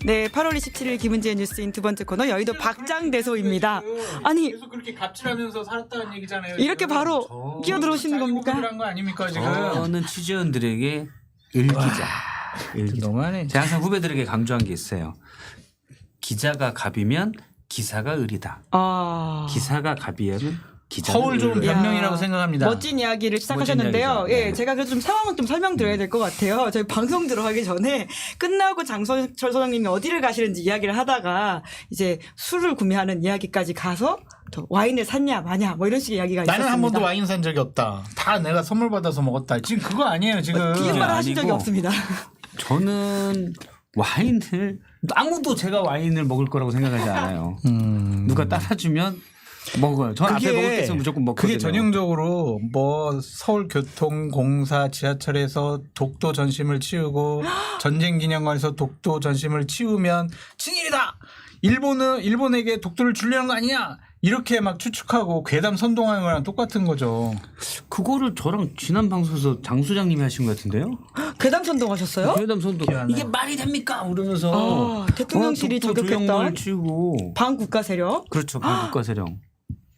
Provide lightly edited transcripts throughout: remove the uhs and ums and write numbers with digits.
네, 8월 27일 김은지의 뉴스인 두 번째 코너 여의도 박장대소입니다. 아니 계속 그렇게 갑질하면서 살았다는 얘기잖아요. 이렇게 지금. 바로 끼어들어오시는 겁니까? 한거 아닙니까 지금? 저는 취재원들에게 일기자. 일기자. 너무하네. 제가 항상 후배들에게 강조한 게 있어요. 기자가 갑이면 기사가 을이다. 아, 기사가 갑이면 기자가 서울 좋은 을이다. 변명이라고 생각합니다. 멋진 이야기를 시작하셨는데요. 멋진 이야기죠. 예, 네. 제가 그래도 좀 상황을 좀 설명드려야 될 것 같아요. 저희 방송 들어가기 전에 끝나고 장철 소장님이 어디를 가시는지 이야기를 하다가 이제 술을 구매하는 이야기까지 가서 저 와인을 샀냐 마냐 뭐 이런 식의 이야기가 나는 있었습니다. 한 번도 와인 산 적이 없다. 다 내가 선물 받아서 먹었다. 지금 그거 아니에요 지금. 비웃 말을 하신 적이 아니고. 없습니다. 저는 와인을 아무도 제가 와인을 먹을 거라고 생각하지 않아요. 누가 따라주면 먹어요. 전 앞에 먹을 게 있으면 무조건 먹거든요. 그게 전형적으로 뭐 서울교통공사 지하철에서 독도 전심을 치우고 전쟁기념관에서 독도 전심을 치우면 친일이다. 일본에게 독도를 주려는 거 아니냐. 이렇게 막 추측하고 괴담 선동하는 거랑 똑같은 거죠. 그거를 저랑 지난 방송에서 장 소장님이 하신 것 같은데요? 괴담 선동하셨어요? 괴담 선동 기억 안 이게 나요. 말이 됩니까? 그러면서 대통령실이 독도 저격했던 조형물 치우고 반국가 세력 그렇죠. 반국가 세령.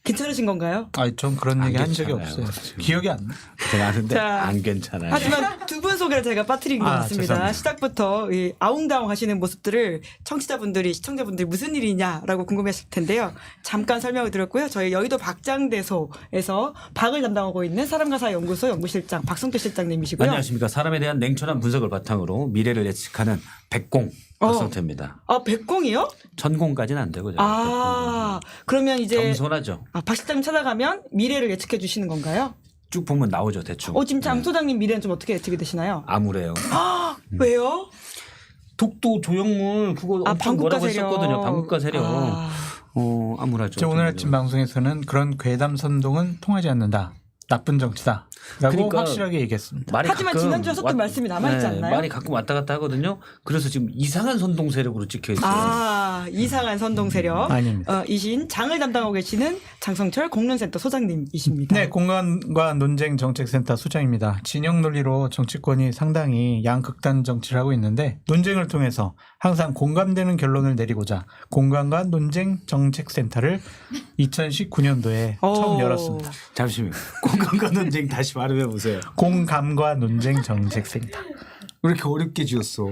괜찮으신 건가요? 아니 전 그런 얘기 한 적이 괜찮아요. 없어요. 기억이 안 나. 제가 아는데 자, 안 괜찮아요. 하지만 두 분 소개를 제가 빠뜨린 것 아, 같습니다. 죄송합니다. 시작부터 이 아웅다웅 하시는 모습들을 청취자분들이 시청자분들이 무슨 일이냐라고 궁금했을 텐데요. 잠깐 설명을 드렸고요. 저희 여의도 박장대소에서 박을 담당하고 있는 사람가사연구소 연구실장 박성태 실장님이시고요. 안녕하십니까. 사람에 대한 냉철한 분석을 바탕으로 미래를 예측하는 백공 박성태입니다. 아, 백공이요? 전공까지는 안 되고 제가 아, 그러면 이제 겸손하죠. 박 실장님 찾아가면 미래를 예측해 주시는 건가요? 쭉 보면 나오죠 대충. 지금 장 소장님 미래는 좀 어떻게 예측이 되시나요? 아무래요. 왜요? 독도 조형물 그거 엄청 반국가 뭐라고 세력. 했었거든요. 반국가 세력. 아. 암울하죠. 저 오늘 아침 방송에서는 그런 괴담 선동은 통하지 않는다. 나쁜 정치다. 라고 그러니까 확실하게 얘기했습니다. 말이 하지만 가끔 지난주에 썼던 말씀이 남아있지 않나요? 말이 가끔 왔다 갔다 하거든요. 그래서 지금 이상한 선동 세력으로 찍혀 있어요. 아, 이상한 선동 세력. 아닙니다. 이신 장을 담당하고 계시는 장성철 공론센터 소장님이십니다. 네, 공간과 논쟁 정책센터 소장입니다. 진영 논리로 정치권이 상당히 양극단 정치를 하고 있는데 논쟁을 통해서 항상 공감되는 결론을 내리고자 공간과 논쟁 정책센터를 2019년도에 처음 열었습니다. 잠시만요. 공간과 논쟁 다시 발음해 보세요. 공감과 논쟁 정책센터. 왜 이렇게 어렵게 지었어?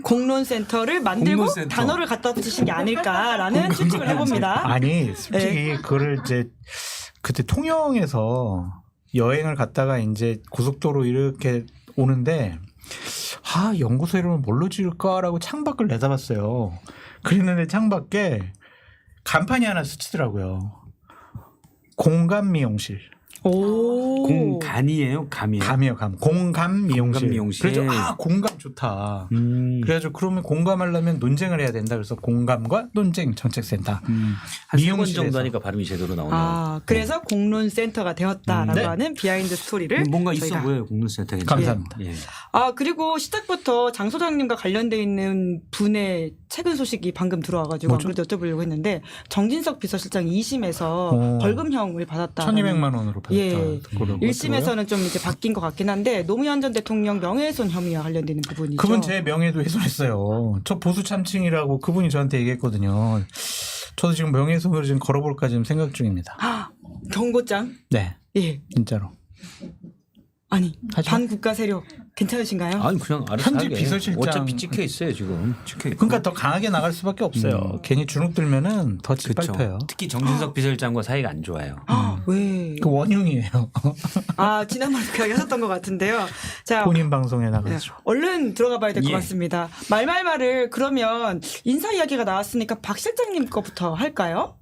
공론센터를 만들고 공론센터. 단어를 갖다 붙이신 게 아닐까라는 추측을 해봅니다. 아니, 솔직히 그거를 이제 그때 통영에서 여행을 갔다가 이제 고속도로 이렇게 오는데 연구소 이름을 뭘로 지을까라고 창밖을 내다봤어요. 그랬는데 창밖에 간판이 하나 스치더라고요. 공감 미용실. 오. 공간이에요, 감이에요. 감이요, 감. 공감 미용실. 공감 미용실. 그래서 공감 좋다. 그래가지고 그러면 공감하려면 논쟁을 해야 된다. 그래서 공감과 논쟁 정책센터. 한 세 번 미용실에서. 정도 하니까 발음이 제대로 나오네요. 아, 그래서 공론센터가 되었다라고 네. 하는 비하인드 스토리를 뭔가 있어 저희가 보여요, 공론센터. 감사합니다. 예. 그리고 시작부터 장 소장님과 관련돼 있는 분의 최근 소식이 방금 들어와가지고 안 그래도 여쭤보려고 했는데 정진석 비서실장이 2심에서 벌금형을 받았다. 1200만 원으로 받았다. 예. 그걸로 1심에서는 좀 이제 바뀐 것 같긴 한데 노무현 전 대통령 명예훼손 혐의와 관련되는 부분이죠. 그분 제 명예도 훼손했어요. 저 보수 참칭이라고 그분이 저한테 얘기했거든요. 저도 지금 명예훼손으로 지금 걸어볼까 지금 생각 중입니다. 경고장? 네, 예. 진짜로. 아니 하지만- 반국가 세력 괜찮으신가요? 아니 그냥 알아서 현직 하게. 비서실장. 어차피 찍혀 있어요 지금. 찍혀 있고. 그러니까 더 강하게 나갈 수밖에 없어요. 괜히 주눅 들면은 더 그렇죠. 짓밟혀요. 특히 정진석 비서실장과 사이가 안 좋아요. 왜? 그 원흉이에요. 지난번에 그 이야기 하셨던 것 같은데요. 자, 본인 방송에 네, 나가죠. 얼른 들어가 봐야 될 것 예. 같습니다. 말말말을 그러면 인사 이야기가 나왔으니까 박 실장님 거부터 할까요?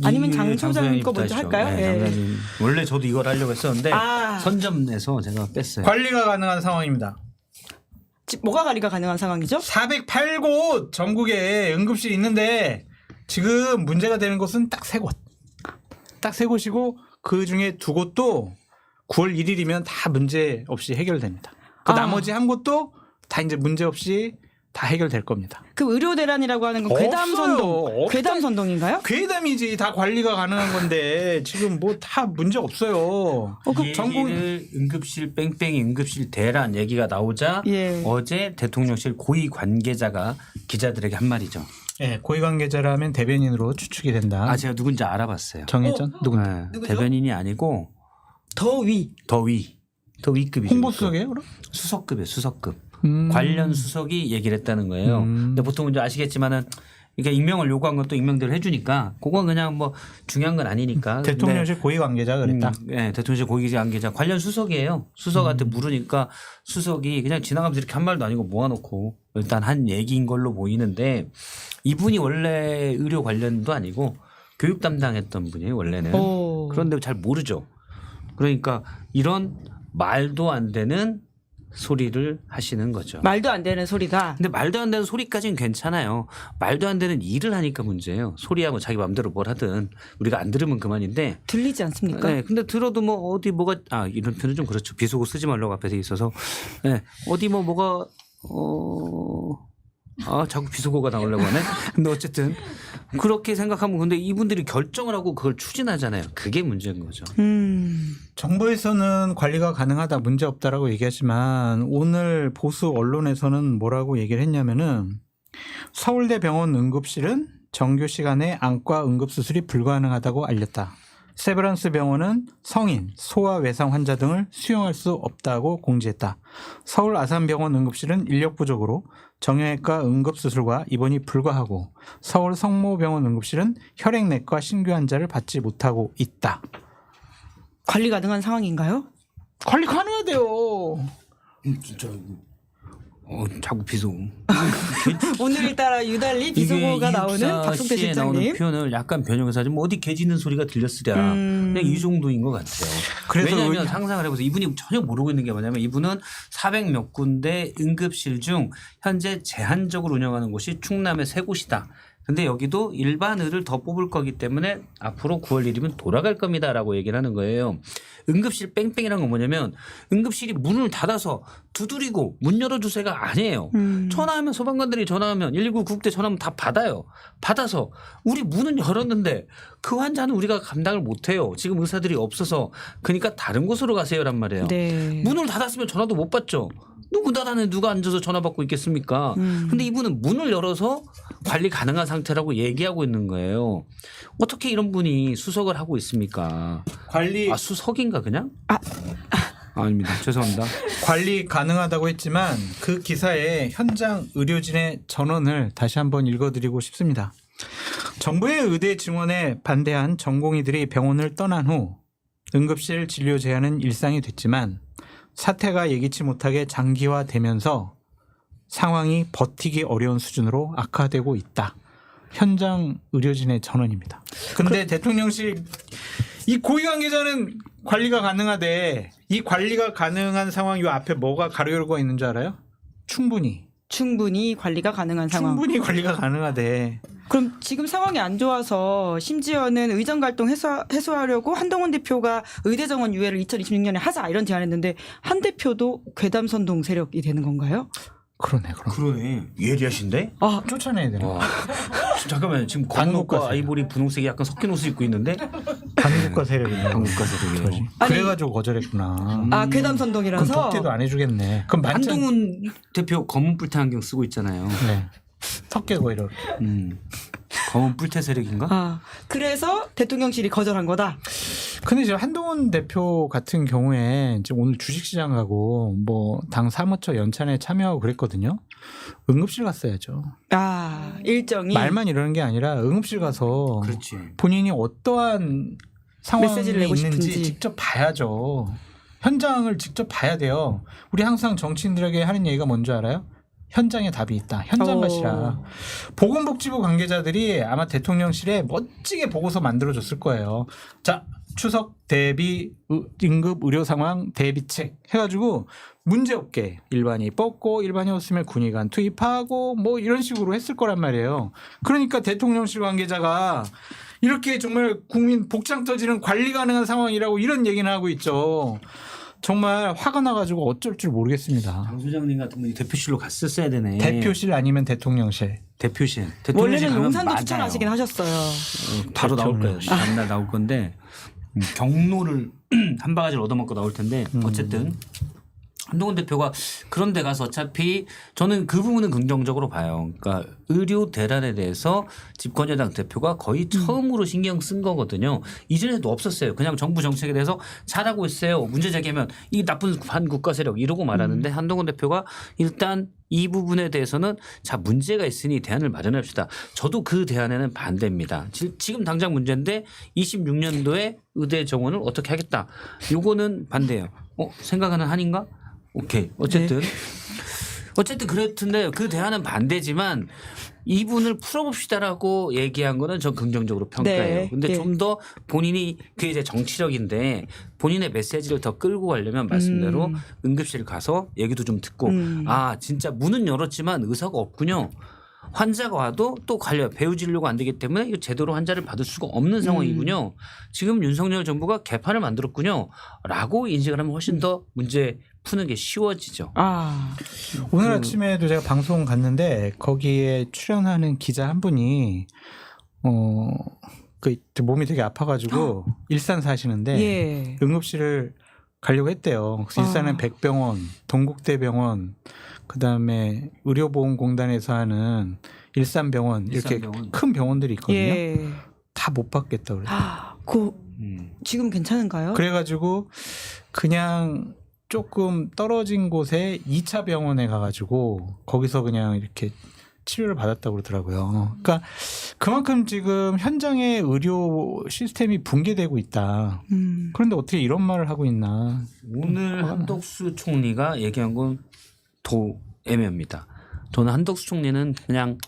아니면 장 소장님 거 먼저 할까요? 네, 장 소장님. 원래 저도 이걸 하려고 했었는데 아. 선점내서 제가 뺐어요. 관리가 가능한 상황입니다. 뭐가 관리가 가능한 상황이죠? 408곳 전국에 응급실이 있는데 지금 문제가 되는 곳은 딱 3곳. 딱 3곳이고 그 중에 2곳도 9월 1일이면 다 문제 없이 해결됩니다. 그 나머지 한 곳도 다 이제 문제 없이 다 해결될 겁니다. 그 의료 대란이라고 하는 건 괴담 없어요. 선동, 없다. 괴담 선동인가요? 괴담이지 다 관리가 가능한 건데 지금 뭐 다 문제 없어요. 그 전공을 응급실 뺑뺑이 응급실 대란 얘기가 나오자 예. 어제 대통령실 고위 관계자가 기자들에게 한 말이죠. 네, 고위 관계자라면 대변인으로 추측이 된다. 아 제가 누군지 알아봤어요. 정혜전 누군데? 네, 누구죠? 대변인이 아니고 더 위. 더 위급이죠. 홍보수석이에요, 그럼? 수석급이에요. 수석급. 관련 수석이 얘기를 했다는 거예요. 음. 근데 보통 이제 아시겠지만은 그러니까 익명을 요구한 건 또 익명대로 해주니까 그건 그냥 뭐 중요한 건 아니니까. 대통령실 고위 관계자가 그랬다. 네, 대통령실 고위 관계자 관련 수석이에요. 수석한테 물으니까 수석이 그냥 지나가면서 이렇게 한 말도 아니고 모아놓고 일단 한 얘기인 걸로 보이는데 이분이 원래 의료 관련도 아니고 교육 담당했던 분이에요 원래는. 오. 그런데 잘 모르죠. 그러니까 이런 말도 안 되는 소리를 하시는 거죠. 말도 안 되는 소리다. 근데 말도 안 되는 소리까지는 괜찮아요. 말도 안 되는 일을 하니까 문제예요. 소리하고 자기 마음대로 뭘 하든 우리가 안 들으면 그만인데. 들리지 않습니까? 네, 근데 들어도 뭐 어디 뭐가 이런 표현은 좀 그렇죠. 비속어 쓰지 말라고 앞에 돼 있어서. 네, 어디 뭐 뭐가 자꾸 비속어가 나오려고 하네. 근데 어쨌든 그렇게 생각하면 근데 이분들이 결정을 하고 그걸 추진하잖아요. 그게 문제인 거죠. 정부에서는 관리가 가능하다 문제 없다라고 얘기하지만 오늘 보수 언론에서는 뭐라고 얘기를 했냐면은 서울대 병원 응급실은 정규 시간에 안과 응급수술이 불가능하다고 알렸다. 세브란스 병원은 성인, 소아 외상 환자 등을 수용할 수 없다고 공지했다. 서울 아산병원 응급실은 인력 부족으로 정형외과 응급수술과 입원이 불가하고 서울 성모병원 응급실은 혈액내과 신규 환자를 받지 못하고 있다. 관리 가능한 상황인가요? 관리 가능하대요. 진짜 자꾸 비속어. 오늘따라 유달리 비속어가 나오는 박성태 시에 나오는 실장님. 표현을 약간 변형해서 하지 뭐 어디 개 짖는 소리가 들렸으랴. 그냥 이 정도인 것 같아요. 그래서 왜냐하면 상상을 해보세요. 이분이 전혀 모르고 있는 게 뭐냐면 이분은 400 몇 군데 응급실 중 현재 제한적으로 운영하는 곳이 충남의 3곳이다. 근데 여기도 일반 의를 더 뽑을 거기 때문에 앞으로 9월 1일이면 돌아갈 겁니다라고 얘기를 하는 거예요. 응급실 뺑뺑이라는 건 뭐냐면 응급실이 문을 닫아서 두드리고 문 열어주세요가 아니에요. 전화하면 소방관들이 전화하면 119 국대 전화하면 다 받아요. 받아서 우리 문은 열었는데 그 환자는 우리가 감당을 못해요. 지금 의사들이 없어서 그러니까 다른 곳으로 가세요란 말이에요. 네. 문을 닫았으면 전화도 못 받죠. 문 닫아내 누가 앉아서 전화 받고 있겠습니까? 근데 이분은 문을 열어서 관리 가능한 상태라고 얘기하고 있는 거예요. 어떻게 이런 분이 수석을 하고 있습니까? 관리 수석인가 그냥? 아닙니다. 죄송합니다. 관리 가능하다고 했지만 그 기사에 현장 의료진의 전원을 다시 한번 읽어드리고 싶습니다. 정부의 의대 증원에 반대한 전공의들이 병원을 떠난 후 응급실 진료 제한은 일상이 됐지만 사태가 예기치 못하게 장기화되면서 상황이 버티기 어려운 수준으로 악화되고 있다. 현장 의료진의 전원입니다. 그런데 대통령실 이 고위 관계자는 관리가 가능하대. 이 관리가 가능한 상황 요 앞에 뭐가 가로열고 있는 줄 알아요? 충분히 관리가 가능한 상황. 충분히 관리가 가능하대. 그럼 지금 상황이 안 좋아서 심지어는 의정 갈등 해소하려고 한동훈 대표가 의대 정원 유예를 2026년에 하자 이런 제안했는데 한 대표도 괴담 선동 세력이 되는 건가요? 그러네. 예리하신데? 쫓아내야 되나? 와. 잠깐만요. 지금 검은옷과 아이보리 분홍색이 약간 섞인 옷을 입고 있는데 한국과 세력이네. 한국과 세력이에요. 그래가지고 거절했구나. 괴담 그럼 선동이라서. 독대도 안 해주겠네. 그럼 만찬. 한동훈 대표 검은 뿔테 안경 쓰고 있잖아요. 네. 턱깨고 이렇게. 검은 뿔테 세력인가? 그래서 대통령실이 거절한 거다. 근데 지금 한동훈 대표 같은 경우에 지금 오늘 주식시장 가고 뭐 당 사무처 연찬에 참여하고 그랬거든요. 응급실 갔어야죠. 일정이. 말만 이러는 게 아니라 응급실 가서 그렇지. 본인이 어떠한 상황이 메시지를 내고 있는지 싶은지. 직접 봐야죠. 현장을 직접 봐야 돼요. 우리 항상 정치인들에게 하는 얘기가 뭔지 알아요? 현장에 답이 있다. 현장 가시라. 보건복지부 관계자들이 아마 대통령실에 멋지게 보고서 만들어줬을 거예요. 자, 추석 대비 긴급 의료 상황 대비책 해가지고 문제없게 일반이 뽑고 일반이 없으면 군의관 투입하고 뭐 이런 식으로 했을 거란 말이에요. 그러니까 대통령실 관계자가 이렇게 정말 국민 복장 터지는 관리 가능한 상황이라고 이런 얘기는 하고 있죠. 정말 화가 나가지고 어쩔 줄 모르겠습니다. 장 소장님 같은 분이 대표실로 갔었어야 되네. 대표실 아니면 대통령실. 대표실. 원래는 가면 용산도 맞아요. 추천하시긴 하셨어요. 바로 나올 거예요. 대통령실. 다음날 나올 건데 경로를 한 바가지를 얻어먹고 나올 텐데 어쨌든 한동훈 대표가 그런 데 가서 어차피 저는 그 부분은 긍정적으로 봐요. 그러니까 의료 대란에 대해서 집권여당 대표가 거의 처음으로 신경 쓴 거거든요. 이전에도 없었어요. 그냥 정부 정책에 대해서 잘하고 있어요. 문제 제기하면 이 나쁜 반국가 세력 이러고 말하는데 한동훈 대표가 일단 이 부분에 대해서는 자 문제가 있으니 대안을 마련합시다. 저도 그 대안에는 반대입니다. 지금 당장 문제인데 26년도에 의대 정원을 어떻게 하겠다. 요거는 반대예요. 생각하는 한인가? 오케이. 어쨌든 그렇던데 그 대안은 반대지만 이분을 풀어봅시다라고 얘기한 거는 전 긍정적으로 평가해요. 네. 근데 네. 좀 더 본인이 그게 이제 정치력인데 본인의 메시지를 더 끌고 가려면 말씀대로 응급실 가서 얘기도 좀 듣고 아 진짜 문은 열었지만 의사가 없군요. 환자가 와도 또 관련 배우 진료가 안 되기 때문에 이거 제대로 환자를 받을 수가 없는 상황이군요. 지금 윤석열 정부가 개판을 만들었군요. 라고 인식을 하면 훨씬 더 문제 푸는 게 쉬워지죠. 오늘 아침에도 제가 방송 갔는데 거기에 출연하는 기자 한 분이 그 몸이 되게 아파가지고 일산 사시는데 예. 응급실을 가려고 했대요. 그래서 일산은 백병원, 동국대병원, 그다음에 의료보험공단에서 하는 일산병원 이렇게 일산병원. 큰 병원들이 있거든요. 예. 다 못 받겠다 그래요. 지금 괜찮은가요? 그래가지고 그냥 조금 떨어진 곳에 2차 병원에 가가지고 거기서 그냥 이렇게 치료를 받았다고 그러더라고요. 그러니까 그만큼 지금 현장의 의료 시스템이 붕괴되고 있다. 그런데 어떻게 이런 말을 하고 있나. 오늘 한덕수 총리가 얘기한 건 더 애매합니다. 저는 한덕수 총리는 그냥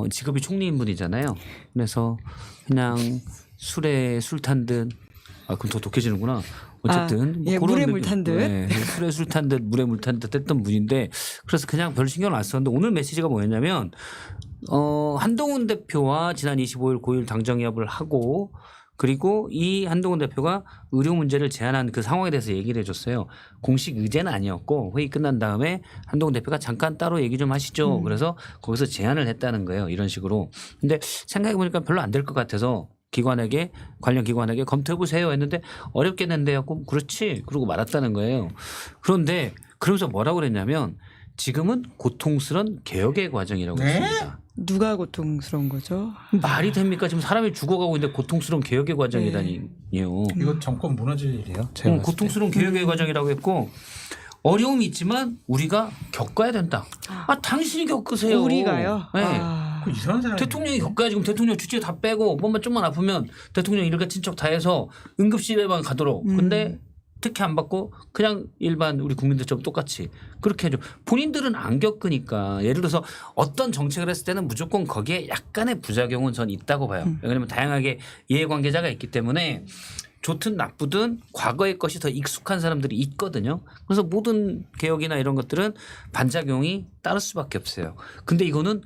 직업이 총리인 분이잖아요. 그래서 그냥 술에 술 탄 듯 그럼 더 독해지는구나. 어쨌든 예, 그런 물에 느낌. 물 탄 듯. 네, 술에 술 탄 듯 물에 물 탄 듯 했던 분인데 그래서 그냥 별 신경을 안 썼는데 오늘 메시지가 뭐였냐면 한동훈 대표와 지난 25일 9일 당정협을 하고 그리고 이 한동훈 대표가 의료 문제를 제안한 그 상황에 대해서 얘기를 해줬어요. 공식 의제는 아니었고 회의 끝난 다음에 한동훈 대표가 잠깐 따로 얘기 좀 하시죠. 그래서 거기서 제안을 했다는 거예요. 이런 식으로. 근데 생각해보니까 별로 안 될 것 같아서 관련 기관에게 검토해보세요 했는데 어렵겠는데요. 그렇지. 그러고 말았다는 거예요. 그런데 그러면서 뭐라고 그랬냐면 지금은 고통스러운 개혁의 과정이라고 했습니다. 누가 고통스러운 거죠? 말이 됩니까? 지금 사람이 죽어가고 있는데 고통스러운 개혁의 과정이라니요. 이거 정권 무너질 일이에요. 제가 봤을 때. 고통스러운 개혁의 과정이라고 했고 어려움이 있지만 우리가 겪어야 된다. 당신이 겪으세요. 우리가요? 네. 그 이상한 사람이 대통령이 겪어야지. 그럼 대통령 주치의 다 빼고 몸만 좀만 아프면 대통령 이렇게 친척 다 해서 응급실에만 가도록. 근데 특혜 안 받고 그냥 일반 우리 국민들처럼 똑같이 그렇게 해줘. 본인들은 안 겪으니까 예를 들어서 어떤 정책을 했을 때는 무조건 거기에 약간의 부작용은 전 있다고 봐요. 왜냐하면 다양하게 이해관계자가 있기 때문에 좋든 나쁘든 과거의 것이 더 익숙한 사람들이 있거든요. 그래서 모든 개혁이나 이런 것들은 반작용이 따를 수밖에 없어요. 근데 이거는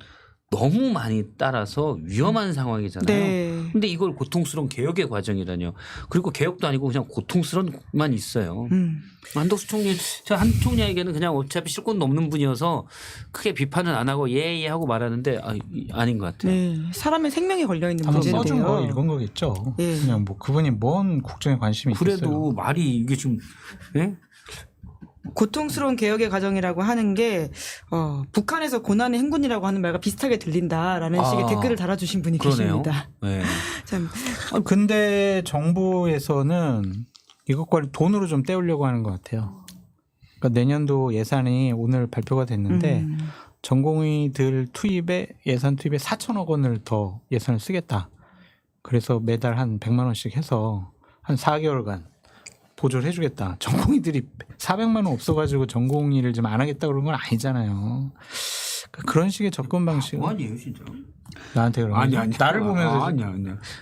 너무 많이 따라서 위험한 상황이잖아요. 네. 근데 이걸 고통스러운 개혁의 과정이라뇨. 그리고 개혁도 아니고 그냥 고통스러운 것만 있어요. 한덕수 총리, 한 총리에게는 그냥 어차피 실권도 없는 분이어서 크게 비판은 안 하고 예 하고 말하는데 아닌 것 같아요. 네. 사람의 생명이 걸려 있는 한번 써준 거 문제인데요. 읽은 거겠죠. 예. 그냥 뭐 그분이 뭔 국정에 관심이 있겠어요. 그래도 말이 이게 지금 예? 고통스러운 개혁의 과정이라고 하는 게 북한에서 고난의 행군이라고 하는 말과 비슷하게 들린다라는 식의 댓글을 달아주신 분이 그러네요. 계십니다. 네. 참 근데 정부에서는 이것과 돈으로 좀 때우려고 하는 것 같아요. 그러니까 내년도 예산이 오늘 발표가 됐는데 전공의들 예산 투입에 4천억 원을 더 예산을 쓰겠다. 그래서 매달 한 100만 원씩 해서 한 4개월간 보조를 해주겠다. 전공의들이 400만 원 없어가지고 전공의를 좀 안 하겠다 그런 건 아니잖아요. 그런 식의 접근 방식. 아니에요 진짜. 나한테 그런 아니 나를 보면서 아니야.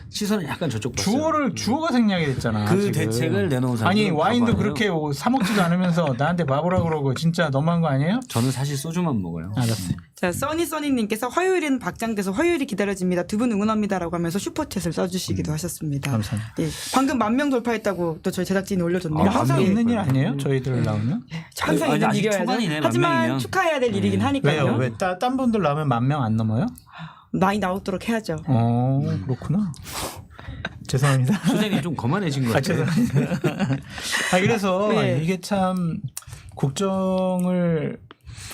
시선은 약간 저쪽 봤어요. 주어가 생략이 됐잖아. 그 지금. 대책을 내놓은 사람. 아니 와인도 그렇게 사 먹지도 않으면서 나한테 바보라 그러고 진짜 너무한 거 아니에요? 저는 사실 소주만 먹어요. 알았어요. 자, 써니님께서 화요일은 박장대소 화요일이 기다려집니다. 두 분 응원합니다라고 하면서 슈퍼챗을 써주시기도 하셨습니다. 감사합니다. 예, 방금 10,000명 돌파했다고 또 저희 제작진이 올려줬네요. 이거 항상 예. 있는 일 아니에요? 저희들 나오면? 항상 있는 아직 일이어야죠. 초반이네, 하지만 10,000명이면. 축하해야 될 일이긴 하니까요. 왜요? 왜? 딴 분들 나오면 10,000명 안 넘어요? 많이 나오도록 해야죠. 그렇구나. 죄송합니다. 소장님 좀 거만해진 것 같아요. 죄송합니다. 그래서 네. 이게 참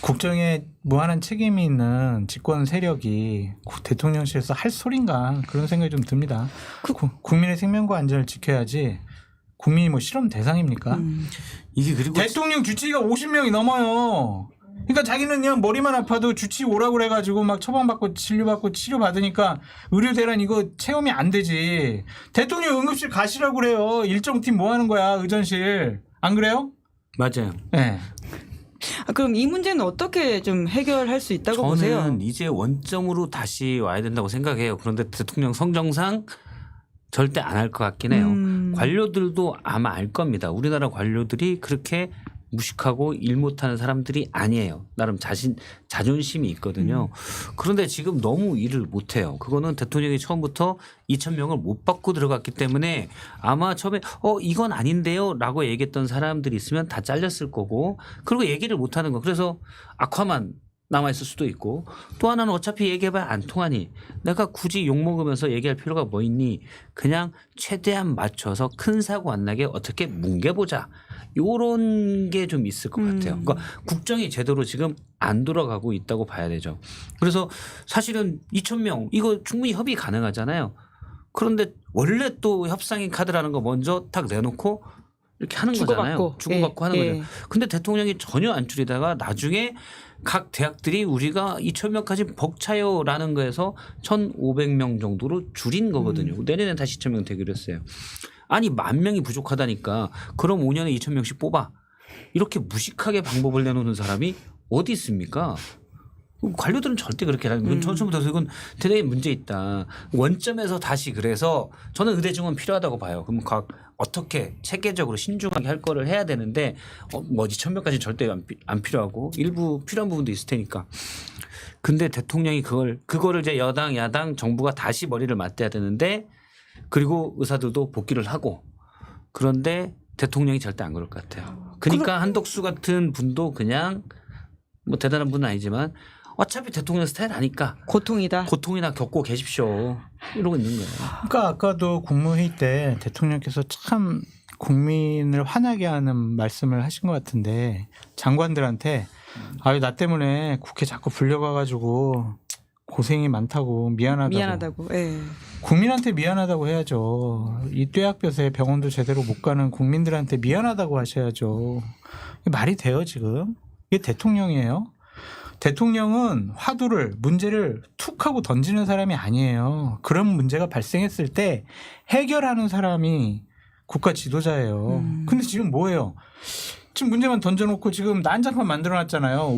국정에 무한한 책임이 있는 집권 세력이 대통령실에서 할 소린가 그런 생각이 좀 듭니다. 국민의 생명과 안전을 지켜야지 국민이 뭐 실험 대상입니까? 이게 그리고 대통령 주치의가 50명이 넘어요. 그러니까 자기는 그냥 머리만 아파도 주치의 오라고 그래가지고 막 처방받고 진료받고 치료받으니까 의료대란 이거 체험이 안 되지. 대통령 응급실 가시라고 그래요. 일정 팀 뭐 하는 거야 의전실. 안 그래요? 맞아요. 네. 그럼 이 문제는 어떻게 좀 해결할 수 있다고 저는 보세요? 이제 원점으로 다시 와야 된다고 생각해요. 그런데 대통령 성정상 절대 안 할 것 같긴 해요. 관료들도 아마 알 겁니다. 우리나라 관료들이 그렇게 무식하고 일 못하는 사람들이 아니에요. 나름 자존심이 있거든요. 그런데 지금 너무 일을 못해요. 그거는 대통령이 처음부터 2,000명을 못 받고 들어갔기 때문에 아마 처음에 이건 아닌데요 라고 얘기했던 사람들이 있으면 다 잘렸을 거고 그리고 얘기를 못하는 거. 그래서 악화만 남아있을 수도 있고 또 하나는 어차피 얘기해봐야 안 통하니 내가 굳이 욕먹으면서 얘기할 필요가 뭐 있니 그냥 최대한 맞춰서 큰 사고 안 나게 어떻게 뭉개보자 요런 게 좀 있을 것 같아요. 그러니까 국정이 제대로 지금 안 돌아가고 있다고 봐야 되죠. 그래서 사실은 2,000명 이거 충분히 협의 가능하잖아요. 그런데 원래 또 협상의 카드라는 거 먼저 딱 내놓고 이렇게 하는 거잖아요. 주고받고 하는 거죠. 근데 대통령이 전혀 안 줄이다가 나중에 각 대학들이 우리가 2,000명까지 벅차요라는 거에서 1,500명 정도로 줄인 거거든요. 내년엔 다시 2,000명 되기로 했어요. 아니 10,000명이 부족하다니까 그럼 5년에 2,000명씩 뽑아. 이렇게 무식하게 방법을 내놓는 사람이 어디 있습니까? 관료들은 절대 그렇게 안 해요. 처음부터 이건 대단히 문제 있다. 원점에서 다시 그래서 저는 의대 증원 필요하다고 봐요. 그럼 각 어떻게 체계적으로 신중하게 할 거를 해야 되는데 뭐 2,000명까지 절대 안 필요하고 일부 필요한 부분도 있을 테니까. 근데 대통령이 그거를 이제 여당 야당 정부가 다시 머리를 맞대야 되는데 그리고 의사들도 복귀를 하고 그런데 대통령이 절대 안 그럴 것 같아요. 그러니까 한덕수 같은 분도 그냥 뭐 대단한 분은 아니지만 어차피 대통령 스타일 아니까 고통이나 겪고 계십시오. 이러고 있는 거예요. 그러니까 아까도 국무회의 때 대통령께서 참 국민을 화나게 하는 말씀을 하신 것 같은데 장관들한테 나 때문에 국회 자꾸 불려가가지고 고생이 많다고 미안하다고. 예. 국민한테 미안하다고 해야죠. 이 뇌학볕에 병원도 제대로 못 가는 국민들한테 미안하다고 하셔야죠. 말이 돼요 지금. 이게 대통령이에요. 대통령은 문제를 툭 하고 던지는 사람이 아니에요. 그런 문제가 발생했을 때 해결하는 사람이 국가 지도자예요. 근데 지금 뭐예요? 지금 문제만 던져놓고 지금 난장판 만들어놨잖아요.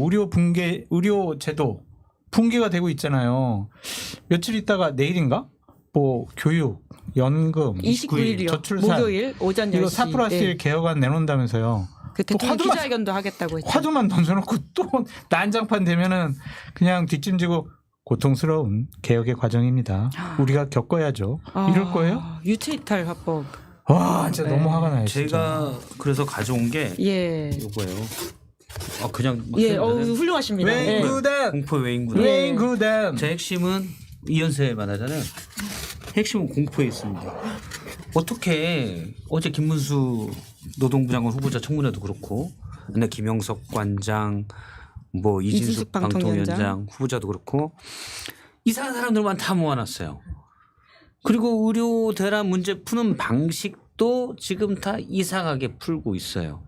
의료 제도 붕괴가 되고 있잖아요. 며칠 있다가 내일인가? 뭐 교육, 연금, 29일이요. 저출산 목요일 오전 10시. 이거 4+1 개혁안 내놓는다면서요. 그 대통령 기자회견도 하겠다고 했죠. 화두만 던져놓고 또 난장판 되면은 그냥 뒷짐지고 고통스러운 개혁의 과정입니다. 우리가 겪어야죠. 이럴 거예요? 유체이탈 화법. 와 진짜 너무 화가 나요. 진짜. 제가 그래서 가져온 게 이거예요. 그냥 훌륭하십니다. 외인구단 공포 외인구단. 외인구단. 제 핵심은 이연세만 하잖아요. 핵심은 공포에 있습니다. 어떻게 어제 김문수 노동부 장관 후보자 청문회도 그렇고 근데 김영석 관장 뭐 이진숙 방통위원장 후보자도 그렇고 이상한 사람들만 다 모아놨어요. 그리고 의료 대란 문제 푸는 방식도 지금 다 이상하게 풀고 있어요.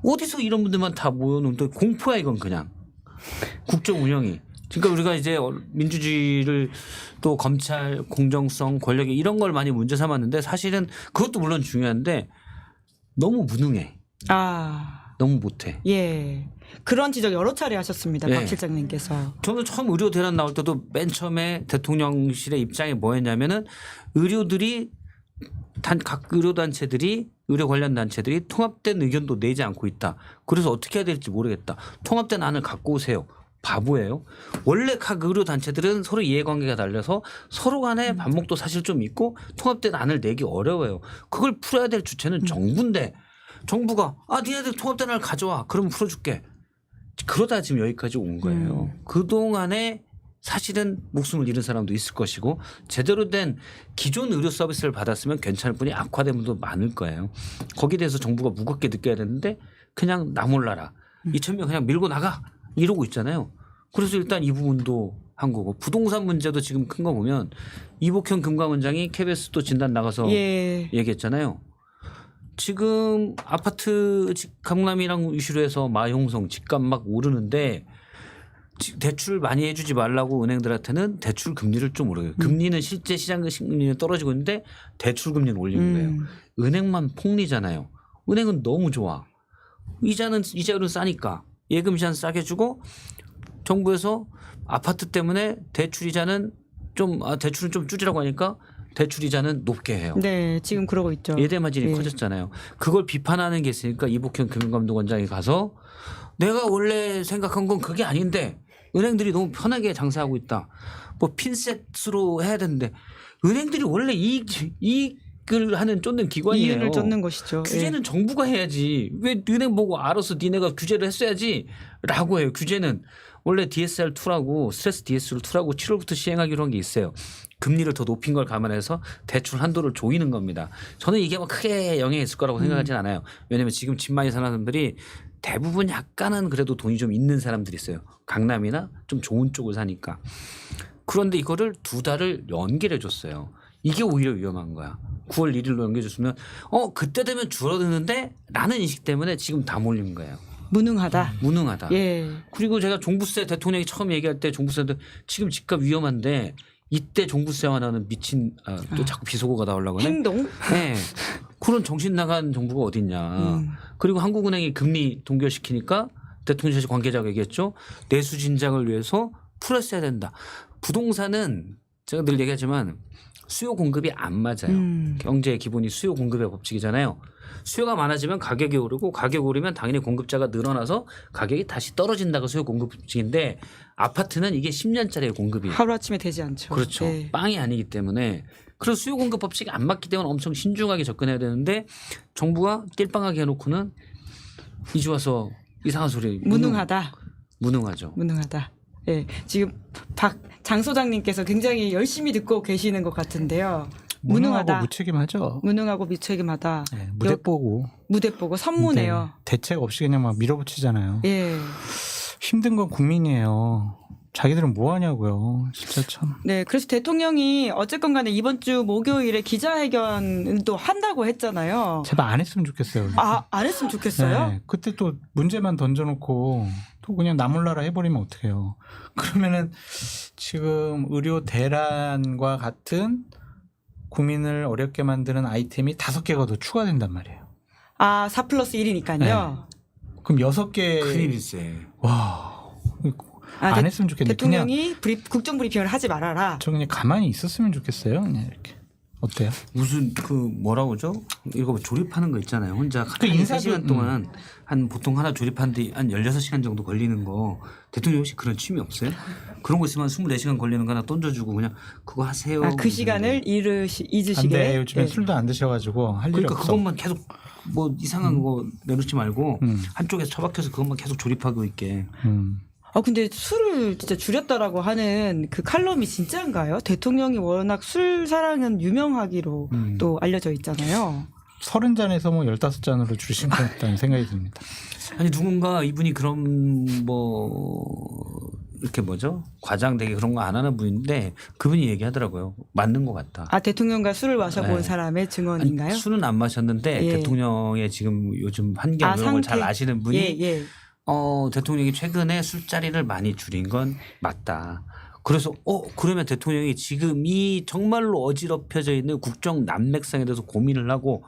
어디서 이런 분들만 다 모여놓는데 공포야 이건 그냥 국정 운영이. 그러니까 우리가 이제 민주주의를 또 검찰 공정성 권력이 이런 걸 많이 문제 삼았는데 사실은 그것도 물론 중요한데 너무 무능해. 너무 못해. 예. 그런 지적 여러 차례 하셨습니다. 네. 박 실장님께서. 저는 처음 의료 대란 나올 때도 맨 처음에 대통령실의 입장이 뭐였냐면은 의료들이 각 의료단체들이 의료 관련 단체들이 통합된 의견도 내지 않고 있다. 그래서 어떻게 해야 될지 모르겠다. 통합된 안을 갖고 오세요. 바보예요. 원래 각 의료 단체들은 서로 이해관계가 달려서 서로 간에 반목도 사실 좀 있고 통합된 안을 내기 어려워요. 그걸 풀어야 될 주체는 정부인데 정부가 니네들 통합된 안을 가져와. 그러면 풀어줄게. 그러다 지금 여기까지 온 거예요. 그동안에 사실은 목숨을 잃은 사람도 있을 것이고 제대로 된 기존 의료 서비스를 받았으면 괜찮을 뿐이 악화된 분도 많을 거예요. 거기에 대해서 정부가 무겁게 느껴야 되는데 그냥 나 몰라라. 2,000명 그냥 밀고 나가 이러고 있잖아요. 그래서 일단 이 부분도 한 거고 부동산 문제도 지금 큰 거 보면 이복현 금감원장이 KBS 또 진단 나가서 얘기했잖아요. 지금 아파트 강남이랑 이슈로 해서 마용성 집값 막 오르는데 대출 많이 해주지 말라고 은행들한테는 대출 금리를 좀 오르게. 금리는 실제 시장 금리는 떨어지고 있는데 대출 금리는 올리는 거예요. 은행만 폭리잖아요. 은행은 너무 좋아. 이자율은 싸니까 예금 이자는 싸게 주고 정부에서 아파트 때문에 대출은 좀 줄이라고 하니까 대출 이자는 높게 해요. 네, 지금 그러고 있죠. 예대 마진이 커졌잖아요. 그걸 비판하는 게 있으니까 이복현 금융감독원장이 가서 내가 원래 생각한 건 그게 아닌데 은행들이 너무 편하게 장사하고 있다. 뭐 핀셋으로 해야 되는데 은행들이 원래 이익을 하는 쫓는 기관이에요. 이윤을 쫓는 것이죠. 규제는 정부가 해야지. 왜 은행 보고 알아서 니네가 규제를 했어야지 라고 해요. 규제는 원래 DSR2라고 스트레스 DSR2라고 7월부터 시행하기로 한 게 있어요. 금리를 더 높인 걸 감안해서 대출 한도를 조이는 겁니다. 저는 이게 뭐 크게 영향이 있을 거라고 생각하지는 않아요. 왜냐하면 지금 집 많이 사는 사람들이 대부분 약간은 그래도 돈이 좀 있는 사람들이 있어요. 강남이나 좀 좋은 쪽을 사니까. 그런데 이거를 2달을 연기를 해줬어요. 이게 오히려 위험한 거야. 9월 1일로 연기해줬으면 그때 되면 줄어드는데 라는 인식 때문에 지금 다 몰린 거예요. 무능하다. 무능하다. 예. 그리고 제가 종부세 대통령이 처음 얘기할 때 종부세도 지금 집값 위험한데 이때 종부세 완화는 미친 또 자꾸 비속어가 나오려고 하네. 행동. 네. 그런 정신 나간 정부가 어딨냐. 그리고 한국은행이 금리 동결시키니까 대통령실 관계자가 얘기했죠. 내수 진작을 위해서 풀었어야 된다. 부동산은 제가 늘 얘기하지만 수요 공급이 안 맞아요. 경제의 기본이 수요 공급의 법칙이잖아요. 수요가 많아지면 가격이 오르고 가격이 오르면 당연히 공급자가 늘어나서 가격이 다시 떨어진다가 수요 공급 법칙인데 아파트는 이게 10년짜리 공급이 하루아침에 되지 않죠. 그렇죠. 네. 빵이 아니기 때문에 그래서 수요 공급 법칙이 안 맞기 때문에 엄청 신중하게 접근해야 되는데 정부가 띨빵하게 해놓고는 이제 와서 이상한 소리. 무능하다. 무능하죠. 무능하다. 예. 지금 장 소장님께서 굉장히 열심히 듣고 계시는 것 같은데요. 무능하다. 무책임하죠. 무능하고 무책임하다. 네, 무대 보고. 무대 보고 선무네요. 대책 없이 그냥 막 밀어붙이잖아요. 예. 힘든 건 국민이에요. 자기들은 뭐 하냐고요. 진짜 참. 네. 그래서 대통령이 어쨌건 간에 이번 주 목요일에 기자회견도 한다고 했잖아요. 제발 안 했으면 좋겠어요. 안 했으면 좋겠어요? 네, 그때 또 문제만 던져놓고 또 그냥 나몰라라 해버리면 어떡해요. 그러면은 지금 의료 대란과 같은 국민을 어렵게 만드는 아이템이 5개가 더 추가된단 말이에요. 4+1이니까요. 네. 그럼 6개. 큰일이세. 와. 안 했으면 좋겠는데. 대통령이 국정 브리핑을 하지 말아라. 저 그냥 가만히 있었으면 좋겠어요. 그냥 이렇게. 어때요? 무슨 뭐라고 그러죠? 이거 조립하는 거 있잖아요. 혼자 인사도- 3시간 동안 한 보통 하나 조립하는데 한 16시간 정도 걸리는 거 대통령 혹시 그런 취미 없어요? 그런 거 있으면 24시간 걸리는 거 하나 던져주고 그냥 그거 하세요. 그 시간을 잊으시게. 근데 요즘에 예. 술도 안 드셔가지고 할 일이 그러니까 없어. 그것만 계속 뭐 이상한 거 내놓지 말고 한쪽에 처박혀서 그것만 계속 조립하고 있게. 근데 술을 진짜 줄였다라고 하는 그 칼럼이 진짜인가요? 대통령이 워낙 술 사랑은 유명하기로 또 알려져 있잖아요. 30잔에서 뭐 15잔으로 줄이신 것 같다는 생각이 듭니다. 아니 누군가 이분이 그런 이렇게 과장되게 그런 거 안 하는 분인데 그분이 얘기하더라고요. 맞는 것 같다. 대통령과 술을 마셔본 네. 사람의 증언인가요? 아니, 술은 안 마셨는데 예. 대통령의 지금 요즘 환경 이런 걸 잘 아시는 분이 예. 대통령이 최근에 술자리를 많이 줄인 건 맞다. 그래서 그러면 대통령이 지금 이 정말로 어지럽혀져 있는 국정 난맥상에 대해서 고민을 하고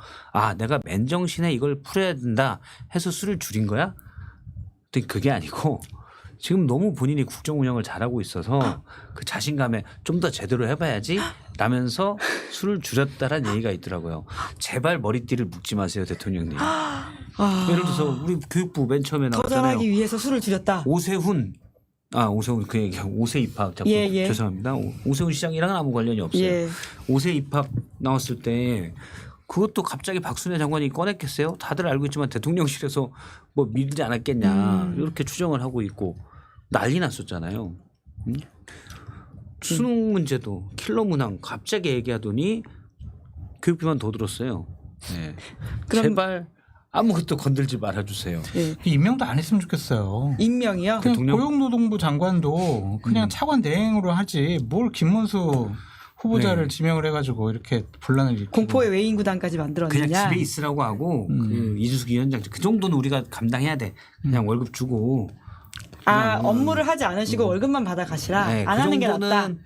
내가 맨정신에 이걸 풀어야 된다 해서 술을 줄인 거야? 근데 그게 아니고 지금 너무 본인이 국정 운영을 잘하고 있어서 그 자신감에 좀 더 제대로 해봐야지 라면서 술을 줄였다라는 얘기가 있더라고요. 제발 머리띠를 묶지 마세요 대통령님. 예를 들어서 우리 교육부 맨 처음에 더 나왔잖아요. 잘하기 위해서 술을 줄였다. 오세훈 오세훈 그 얘기하고 오세 입학 자꾸 예, 예. 죄송합니다. 오세훈 시장이랑은 아무 관련이 없어요. 예. 오세 입학 나왔을 때 그것도 갑자기 박순애 장관이 꺼냈겠어요? 다들 알고 있지만 대통령실에서 뭐 밀지 않았겠냐 이렇게 추정을 하고 있고 난리 났었잖아요. 수능 문제도 킬러 문항 갑자기 얘기하더니 교육비만 더 들었어요. 네. 그럼- 제발 아무것도 건들지 말아주세요. 예. 임명도 안 했으면 좋겠어요. 임명이요? 그냥 대통령? 고용노동부 장관도 그냥 차관 대행으로 하지 뭘 김문수 후보자를 네. 지명을 해가지고 이렇게 분란을 일으키고. 공포의 외인 구단까지 만들었느냐? 그냥 집에 있으라고 하고 그 이준석 위원장 그 정도는 우리가 감당해야 돼. 그냥 월급 주고. 업무를 하지 않으시고 월급만 받아 가시라. 네, 안 그 하는 게 낫다. 정도는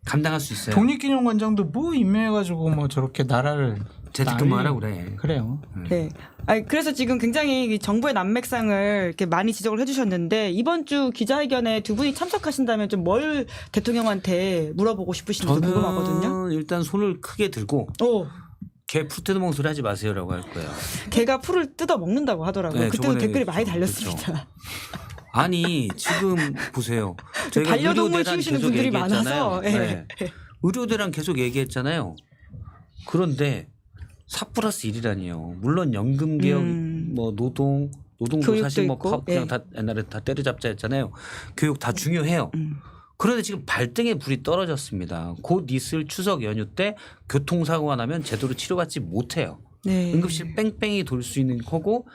감당할 수 있어요. 독립기념관장도 뭐 임명해가지고 뭐 저렇게 나라를 재택근무하라 그래. 그래요. 네. 아니, 그래서 지금 굉장히 이 정부의 난맥상을 이렇게 많이 지적을 해주셨는데 이번 주 기자회견에 두 분이 참석하신다면 좀 뭘 대통령한테 물어보고 싶으신지 궁금하거든요. 저는 일단 손을 크게 들고 오, 개 푸트드멍 소리 하지 마세요라고 할 거예요. 개가 풀을 뜯어 먹는다고 하더라고요. 네, 그때도 저번에 댓글이 많이 그렇죠. 달렸습니다. 아니 지금 보세요. 저희가 반려동물 의료대란 키우시는 계속 분들이 얘기했잖아요. 많아서. 예. 네. 의료대란 계속 얘기했잖아요. 그런데 4+1이라니요. 물론 연금 개혁, 뭐 노동도 교육도 사실 뭐 있고, 그냥 예. 다 옛날에 다 때려잡자 했잖아요. 교육 다 중요해요. 그런데 지금 발등에 불이 떨어졌습니다. 곧 있을 추석 연휴 때 교통사고가 나면 제대로 치료받지 못해요. 네. 응급실 뺑뺑이 돌 수 있는 거고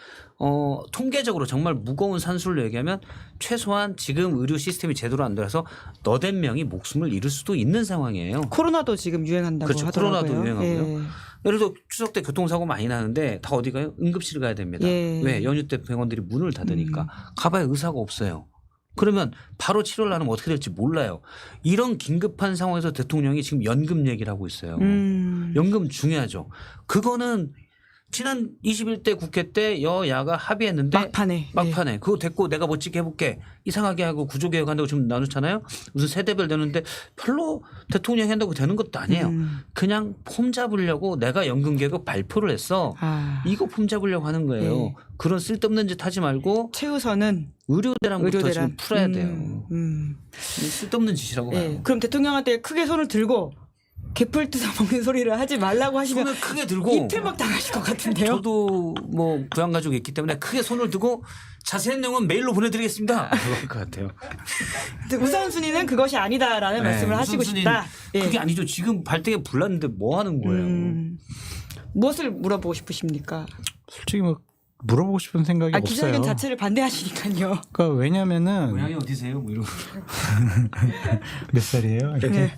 통계적으로 정말 무거운 산술로 얘기하면 최소한 지금 의료 시스템이 제대로 안 돼서 너댓 명이 목숨을 잃을 수도 있는 상황이에요. 코로나도 지금 유행한다고 그렇죠. 하더라고요. 코로나도 유행하고요. 예. 예를 들어 추석 때 교통사고 많이 나는데 다 어디 가요? 응급실 가야 됩니다. 예. 왜? 연휴 때 병원들이 문을 닫으니까. 가봐야 의사가 없어요. 그러면 바로 치료를 하면 어떻게 될지 몰라요. 이런 긴급한 상황에서 대통령이 지금 연금 얘기를 하고 있어요. 연금 중요하죠. 그거는 지난 21대 국회 때 여야가 합의했는데 막판에. 막판에 그거 됐고 내가 멋지게 해볼게 이상하게 하고 구조개혁한다고 지금 나누잖아요. 무슨 세대별 되는데 별로 대통령이 한다고 되는 것도 아니에요. 그냥 폼 잡으려고 내가 연금 개혁 발표를 했어. 이거 폼 잡으려고 하는 거예요. 네. 그런 쓸데없는 짓 하지 말고 최우선은 의료대란부터 의료대란. 지금 풀어야 돼요. 쓸데없는 짓이라고 봐요. 예. 그럼 대통령한테 크게 손을 들고 개풀 뜯어 먹는 소리를 하지 말라고 하시면 손을 크게 들고 이틀막 당하실 것 같은데요. 저도 뭐 부양 가족이 있기 때문에 크게 손을 들고 자세한 내용은 메일로 보내드리겠습니다. 그럴 것 같아요. 우선순위는 그것이 아니다라는 말씀을 하시고 우선순위는 싶다. 예. 그게 아니죠. 지금 발등에 불났는데 뭐 하는 거예요? 무엇을 물어보고 싶으십니까? 솔직히 뭐 물어보고 싶은 생각이 없어요. 기자회견 자체를 반대하시니까요. 그러니까 왜냐면은 고향이 어디세요? 뭐 이러고. 몇 살이에요? 이렇게. 네.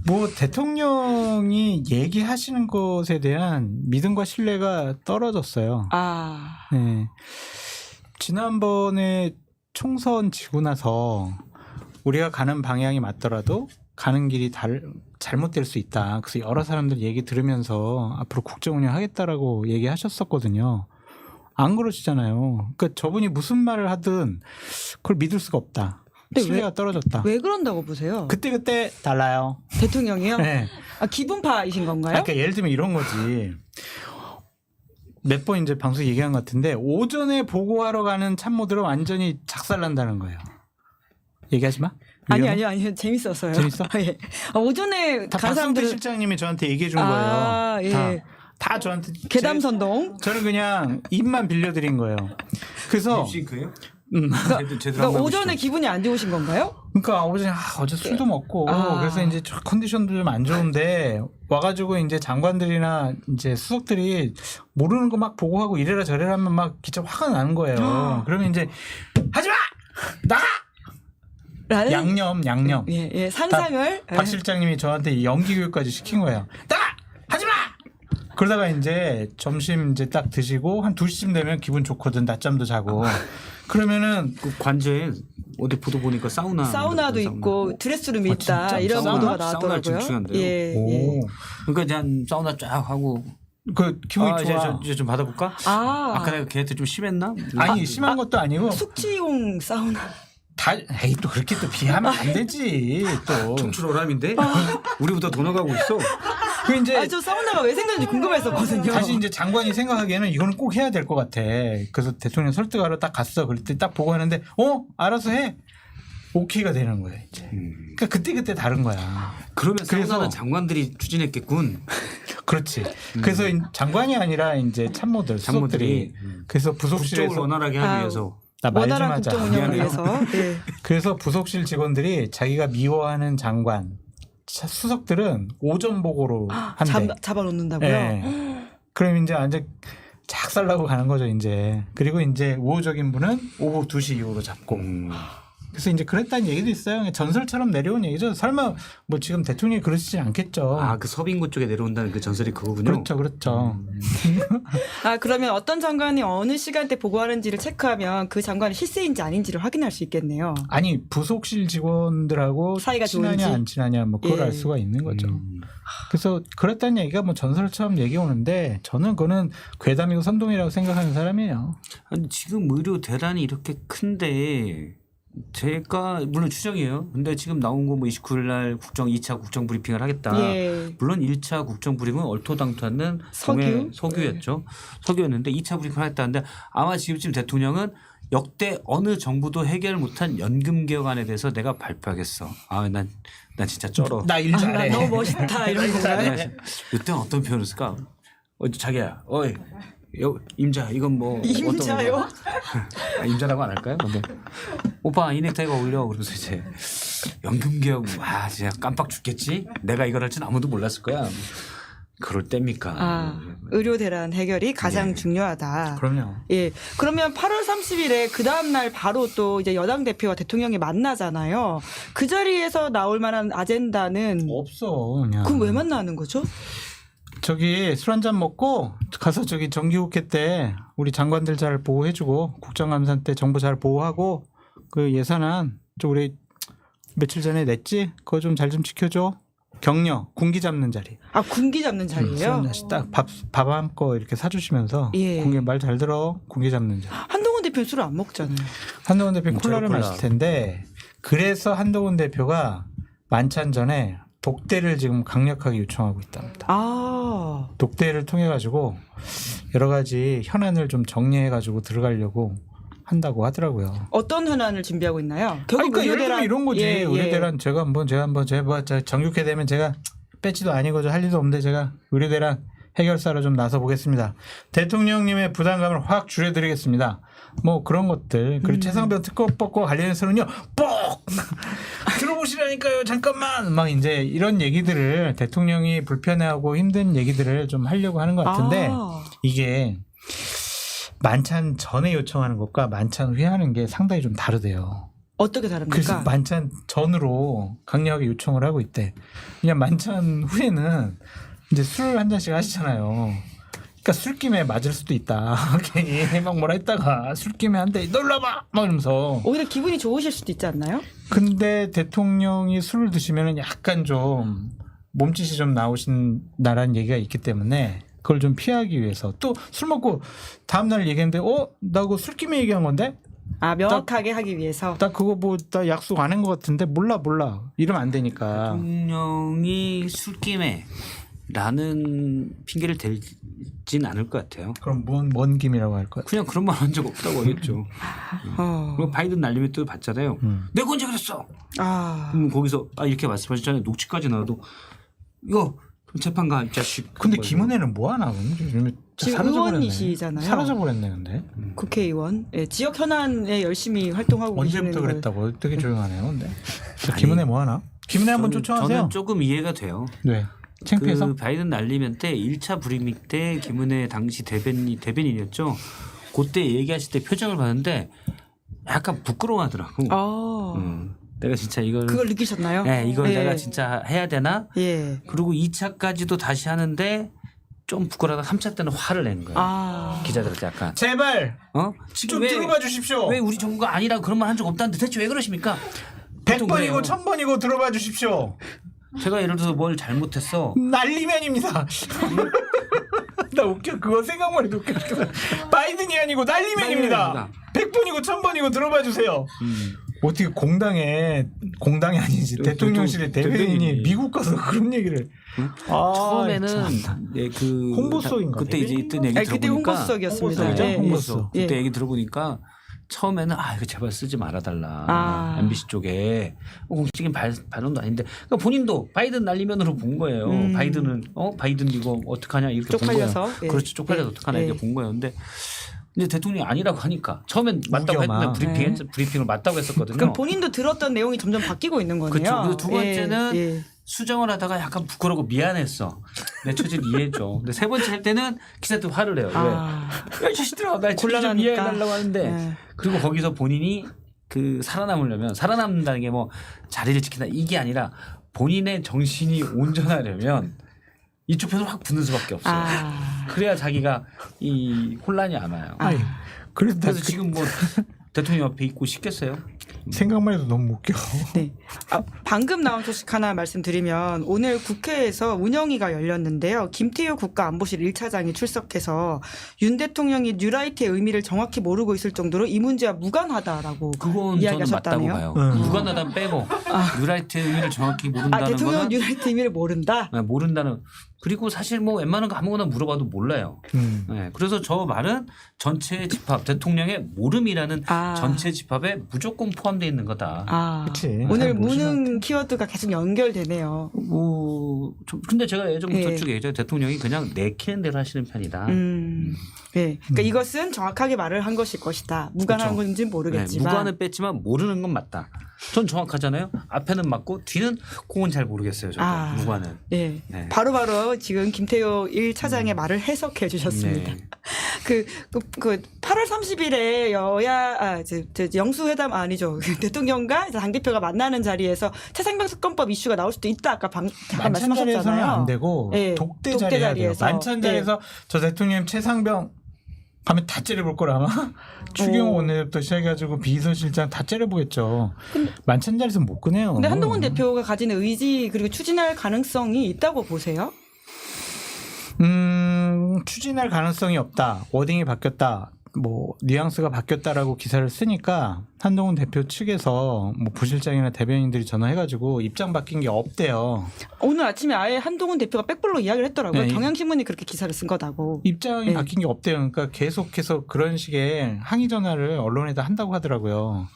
뭐 대통령이 얘기하시는 것에 대한 믿음과 신뢰가 떨어졌어요. 네. 지난번에 총선 지고 나서 우리가 가는 방향이 맞더라도 가는 길이 잘못될 수 있다. 그래서 여러 사람들 얘기 들으면서 앞으로 국정 운영하겠다라고 얘기하셨었거든요. 안 그러시잖아요. 그러니까 저분이 무슨 말을 하든 그걸 믿을 수가 없다. 근데 신뢰가 떨어졌다. 왜 그런다고 보세요? 그때 달라요. 대통령이요? 네. 기분파이신 건가요? 그러니까 예를 들면 이런 거지. 몇 번 이제 방송 얘기한 것 같은데 오전에 보고하러 가는 참모들은 완전히 작살난다는 거예요. 얘기하지 마. 아니요. 재밌었어요. 재밌어? 예. 오전에 다 간 박성태 사람들은 실장님이 저한테 얘기해 준 거예요. 예. 다 저한테 계담선동. 저는 그냥 입만 빌려드린 거예요. 그래서 립싱크예요? 그러니까 오전에 기분이 안 좋으신 건가요? 그러니까 어제 술도 먹고 그래서 이제 컨디션도 좀 안 좋은데 와가지고 이제 장관들이나 이제 수석들이 모르는 거 막 보고하고 이래라 저래라 하면 막 진짜 화가 나는 거예요. 그러면 이제 하지 마! 나가! 라는 양념. 예, 상상을 박 실장님이 저한테 연기 교육까지 시킨 거예요. 나가! 하지 마! 그러다가 이제 점심 이제 딱 드시고 한 2시쯤 되면 기분 좋거든. 낮잠도 자고. 그러면은 그 관저에 어디 보도 보니까 사우나도 있고 드레스룸이 있다 진짜? 이런 사우나? 보도가 사우나를 지금 나왔더라고요. 중요한데요. 예. 오. 그러니까 그냥 사우나 쫙 하고 그 기분이 좋아. 이제 좀 받아볼까? 아까 내가 걔한테 좀 심했나? 아니 심한 것도 아니고 숙취용 사우나. 에이 또 그렇게 또 비하면 안 되지 또. 청출 오람인데 우리보다 더 나가고 있어. 그 이제 저 사우나가 왜 생겼는지 궁금했었거든요. 다시 이제 장관이 생각하기에는 이거는 꼭 해야 될 것 같아. 그래서 대통령 설득하러 딱 갔어. 그럴 때 딱 보고 하는데 알아서 해. 오케이가 되는 거예요. 이제. 그러니까 그때 다른 거야. 그러면 그래서- 사우나는 장관들이 추진했겠군. 그렇지. 그래서 장관이 아니라 이제 참모들, 수석들이 그래서 국적을 부속실에서 원활하게 하기 아, 위해서. 나 말 좀 원활한 하자. 국정 운영을 미안해. 위해서. 네. 그래서 부속실 직원들이 자기가 미워하는 장관, 수석들은 오전 보고로 한대. 잡아놓는다고요? 예. 그럼 이제 완전 작살나고 가는 거죠, 이제. 그리고 이제 우호적인 분은 오후 2시 이후로 잡고. 그래서 이제 그랬다는 얘기도 있어요. 그냥 전설처럼 내려온 얘기죠. 설마 뭐 지금 대통령이 그러시지 않겠죠. 아, 그 서빙구 쪽에 내려온다는 그 전설이 그거군요. 그렇죠, 그렇죠. 아, 그러면 어떤 장관이 어느 시간대 보고하는지를 체크하면 그 장관이 실세인지 아닌지를 확인할 수 있겠네요. 아니 부속실 직원들하고 사이가 친하냐 좋은지? 안 친하냐 뭐 그걸 예. 알 수가 있는 거죠. 그래서 그랬다는 얘기가 뭐 전설처럼 얘기 오는데 저는 그거는 괴담이고 선동이라고 생각하는 사람이에요. 아니, 지금 의료 대란이 이렇게 큰데 제가 물론 추정이에요. 근데 지금 나온 거 뭐 29일 날 2차 국정 브리핑을 하겠다. 예. 물론 1차 국정 브리핑은 얼토당토하는 석유? 공의 석유였죠. 석유였는데 2차 브리핑을 하겠다는데 아마 지금쯤 대통령은 역대 어느 정부도 해결 못한 연금 개혁안에 대해서 내가 발표하겠어. 아, 난 진짜 쩔어. 나 일 아, 잘해. 나 너무 멋있다 이런 건가요? 이때 어떤 표현을 쓸까? 자기야, 어이, 임자, 이건 뭐 임자요? 어떤 아, 임자라고 안 할까요? 근데 오빠 이 넥타이가 어울려. 그러면서 이제 연금 개혁, 아 진짜 깜빡 죽겠지. 내가 이걸 할 줄 아무도 몰랐을 거야. 그럴 때입니까? 아, 의료 대란 해결이 가장 중요하다. 그럼요. 예. 그러면 8월 30일에 그 다음날 바로 또 이제 여당 대표와 대통령이 만나잖아요. 그 자리에서 나올 만한 아젠다는 없어 그냥. 그럼 왜 만나는 거죠? 저기 술 한잔 먹고 가서 저기 정기국회 때 우리 장관들 잘 보호해주고 국정감사 때 정부 잘 보호하고 그 예산안 저 우리 며칠 전에 냈지? 그거 좀 잘 좀 지켜줘. 격려 군기 잡는 자리. 아, 군기 잡는 자리예요? 딱밥 한 거 이렇게 사주시면서 예. 군기 말 잘 들어 군기 잡는 자리. 한동훈 대표는 술을 안 먹잖아요. 한동훈 대표 콜라를 콜라. 마실 텐데 그래서 한동훈 대표가 만찬 전에 독대를 지금 강력하게 요청하고 있답니다. 아, 독대를 통해 가지고 여러 가지 현안을 좀 정리해 가지고 들어가려고 한다고 하더라고요. 어떤 현안을 준비하고 있나요? 결국 그러니까 의료 예를 들면 대란 이런 거지. 예, 의료 예. 대란 제가 정육회 되면 제가 배지도 아니고 할 일도 없는데 제가 의료 대란 해결사로 좀 나서 보겠습니다. 대통령님의 부담감을 확 줄여드리겠습니다. 뭐 그런 것들. 그리고 최상병 특검법과 관련해서는요. 뻑 들어보시라니까요. 잠깐만. 막 이제 이런 얘기들을 대통령이 불편해하고 힘든 얘기들을 좀 하려고 하는 것 같은데 아. 이게 만찬 전에 요청하는 것과 만찬 후에 하는 게 상당히 좀 다르대요. 어떻게 다릅니까? 그래서 만찬 전으로 강력하게 요청을 하고 있대. 그냥 만찬 후에는 이제 술 한 잔씩 하시잖아요. 그러니까 술김에 맞을 수도 있다. 괜히 막 뭐라 했다가 술김에 한대 놀러봐 막 이러면서. 오히려 기분이 좋으실 수도 있지 않나요? 근데 대통령이 술을 드시면 약간 좀 몸짓이 좀 나오신다라는 얘기가 있기 때문에 그걸 좀 피하기 위해서 또 술 먹고 다음날 얘기했는데 나 그거 술김에 얘기한 건데? 아, 명확하게 하기 위해서. 나 그거 뭐 나 약속 안 한 것 같은데 몰라 이러면 안 되니까. 대통령이 술김에라는 핑계를 대진 않을 것 같아요. 그럼 뭔 김이라고 할 거야? 그냥 그런 말 한 적 없다고 하겠죠. 어. 그리고 바이든 날리면 또 봤잖아요. 내가 언제 그랬어? 아. 그럼 거기서 이렇게 말씀하셨잖아요. 녹취까지 나와도 이거 재판가 이 자식. 근데 뭐 김은혜는 뭐 하나? 요즘에 지금 사라져버렸네. 의원이시잖아요. 사라져버렸네 근데. 국회의원. 예, 지역 현안에 열심히 활동하고 계시는 언제부터 걸. 그랬다고? 되게 조용하네요. 근데 김은혜 뭐 하나? 김은혜 한번 쫓아가세요. 저는 조금 이해가 돼요. 네. 창피해서? 그 바이든 날리면 때 1차 브리핑 때 김은혜 당시 대변인이었죠. 그때 얘기하실 때 표정을 봤는데 약간 부끄러워하더라고. 아. 내가 진짜 이걸 그걸 느끼셨나요? 네, 이걸 예. 내가 진짜 해야 되나? 예. 그리고 2차까지도 다시 하는데 좀 부끄러워하다 3차 때는 화를 내는 거예요. 아. 기자들한테 약간. 제발 지금 좀 들어봐 주십시오. 왜 우리 정부가 아니라고 그런 말 한 적 없다는데 대체 왜 그러십니까? 보통 100번이고 그래요. 1000번이고 들어봐 주십시오. 제가 예를 들어서 뭘 잘못했어. 난리면입니다. 나 웃겨. 그거 생각만 해도 웃겨. 바이든이 아니고 난리면입니다. 100번이고 1000번이고 들어봐 주세요. 어떻게 공당이 아니지 대통령실의 대변인이 대변인이. 미국 가서 그런 얘기를 처음에는 참. 예, 그 홍보수석인가? 그때 이제 있던 얘기 아니, 그때 들어보니까 홍보수석이었습니다. 홍보수석이죠? 예. 홍보수석. 그때 예. 얘기 들어보니까 처음에는 이거 제발 쓰지 말아달라. 아. MBC 쪽에 공식적인 발언도 아닌데 그러니까 본인도 바이든 날리면으로 본 거예요. 바이든 이거 어떡하냐 이렇게 쪽팔려서. 본 거예요. 예. 그렇지 쪽팔려서 어떡하냐 이렇게 본 거예요. 근데 이제 대통령이 아니라고 하니까 처음엔 맞다고 우겨마. 했는데 브리핑을 맞다고 했었거든요. 그럼 본인도 들었던 내용이 점점 바뀌고 있는 거네요. 그렇죠. 그리고 두 번째는 예. 수정을 하다가 약간 부끄러고 미안했어. 내 처지를 이해해줘. 근데 세 번째 할 때는 기자한테 화를 해요. 왜? 야, 이 자식들아, 나 처지 좀 곤란하니까. 이해해달라고 하는데. 예. 그리고 거기서 본인이 살아남는다는 게 뭐 자리를 지킨다 이게 아니라 본인의 정신이 온전하려면 이쪽 편으로 확 붙는 수밖에 없어요. 그래야 자기가 이 혼란이 안 와요. 아니, 그래서 그래서 지금 뭐 대통령 옆에 있고 싶겠어요? 생각만 해도 너무 웃겨. 네. 방금 나온 소식 하나 말씀드리면 오늘 국회에서 운영위가 열렸는데요. 김태효 국가안보실 1차장이 출석해서 윤 대통령이 뉴라이트의 의미를 정확히 모르고 있을 정도로 이 문제와 무관하다라고 그건 저는 맞다고 이야기하셨다네요. 봐요. 음. 무관하다 빼고 뉴라이트의 의미를 정확히 모른다는 대통령은 거는 뉴라이트 의미를 모른다. 모른다는 그리고 사실 뭐 웬만한 거 아무거나 물어봐도 몰라요. 네, 그래서 저 말은 전체 집합 대통령의 모름이라는 전체 집합에 무조건 포함되어 있는 거다. 그치. 오늘 잘 모르시는 무능 키워드가 계속 연결되네요. 근데 제가 예전부터 예. 쭉 얘기했죠. 대통령이 그냥 내키는 대로 하시는 편이다. 네. 그러니까 이것은 정확하게 말을 한 것일 것이다. 무관한 그렇죠. 건지는 모르겠지만. 네, 무관은 뺐지만 모르는 건 맞다. 전 정확하잖아요. 앞에는 맞고 뒤는 그건 잘 모르겠어요. 저도 무관은. 네. 네. 바로바로 지금 김태효 1차장의 말을 해석해 주셨습니다. 네. 그 8월 30일에 영수회담 아니죠. 대통령과 당대표가 만나는 자리에서 최상병특검법 이슈가 나올 수도 있다. 아까 잠깐 만찬 자리에서는 말씀하셨잖아요. 안 되고 네. 독대 독대 자리에 해야 돼요. 자리에서. 만찬 자리에서 저 대통령 최상병 하면 다 째려볼 거라 아마. 추경호 원내대표부터 시작해가지고 비서실장 다 째려보겠죠. 만찬 자리에서 못 꺼내요. 근데 한동훈 대표가 가지는 의지 그리고 추진할 가능성이 있다고 보세요? 추진할 가능성이 없다. 워딩이 바뀌었다. 뭐 뉘앙스가 바뀌었다라고 기사를 쓰니까 한동훈 대표 측에서 뭐 부실장이나 대변인들이 전화해가지고 입장 바뀐 게 없대요. 오늘 아침에 아예 한동훈 대표가 백불로 이야기를 했더라고요. 네. 경향신문이 그렇게 기사를 쓴 거다고. 입장이 네. 바뀐 게 없대요. 그러니까 계속해서 그런 식의 항의 전화를 언론에다 한다고 하더라고요.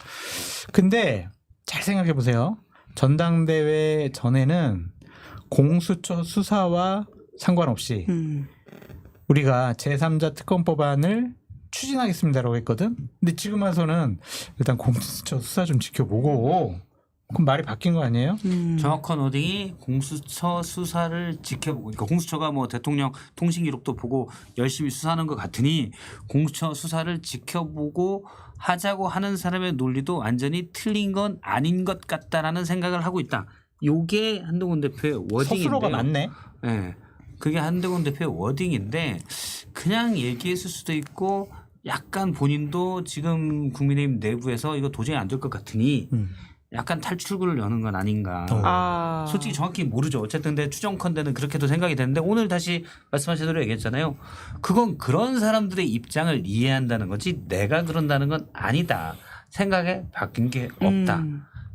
근데 잘 생각해 보세요. 전당대회 전에는 공수처 수사와 상관없이 우리가 제3자 특검법안을 추진하겠습니다라고 했거든. 근데 지금 와서는 일단 공수처 수사 좀 지켜보고 그럼 말이 바뀐 거 아니에요? 정확한 워딩이 공수처 수사를 지켜보고 그러니까 공수처가 뭐 대통령 통신 기록도 보고 열심히 수사하는 것 같으니 공수처 수사를 지켜보고 하자고 하는 사람의 논리도 완전히 틀린 건 아닌 것 같다라는 생각을 하고 있다. 요게 한동훈 대표의 워딩인데요. 서술어가 맞네. 네. 그게 한동훈 대표의 워딩인데 그냥 얘기했을 수도 있고 약간 본인도 지금 국민의힘 내부에서 이거 도저히 안 될 것 같으니 약간 탈출구를 여는 건 아닌가. 솔직히 정확히 모르죠. 어쨌든 근데 추정컨대는 그렇게도 생각이 되는데 오늘 다시 말씀하신 대로 얘기했잖아요. 그건 그런 사람들의 입장을 이해한다는 거지 내가 그런다는 건 아니다. 생각에 바뀐 게 없다.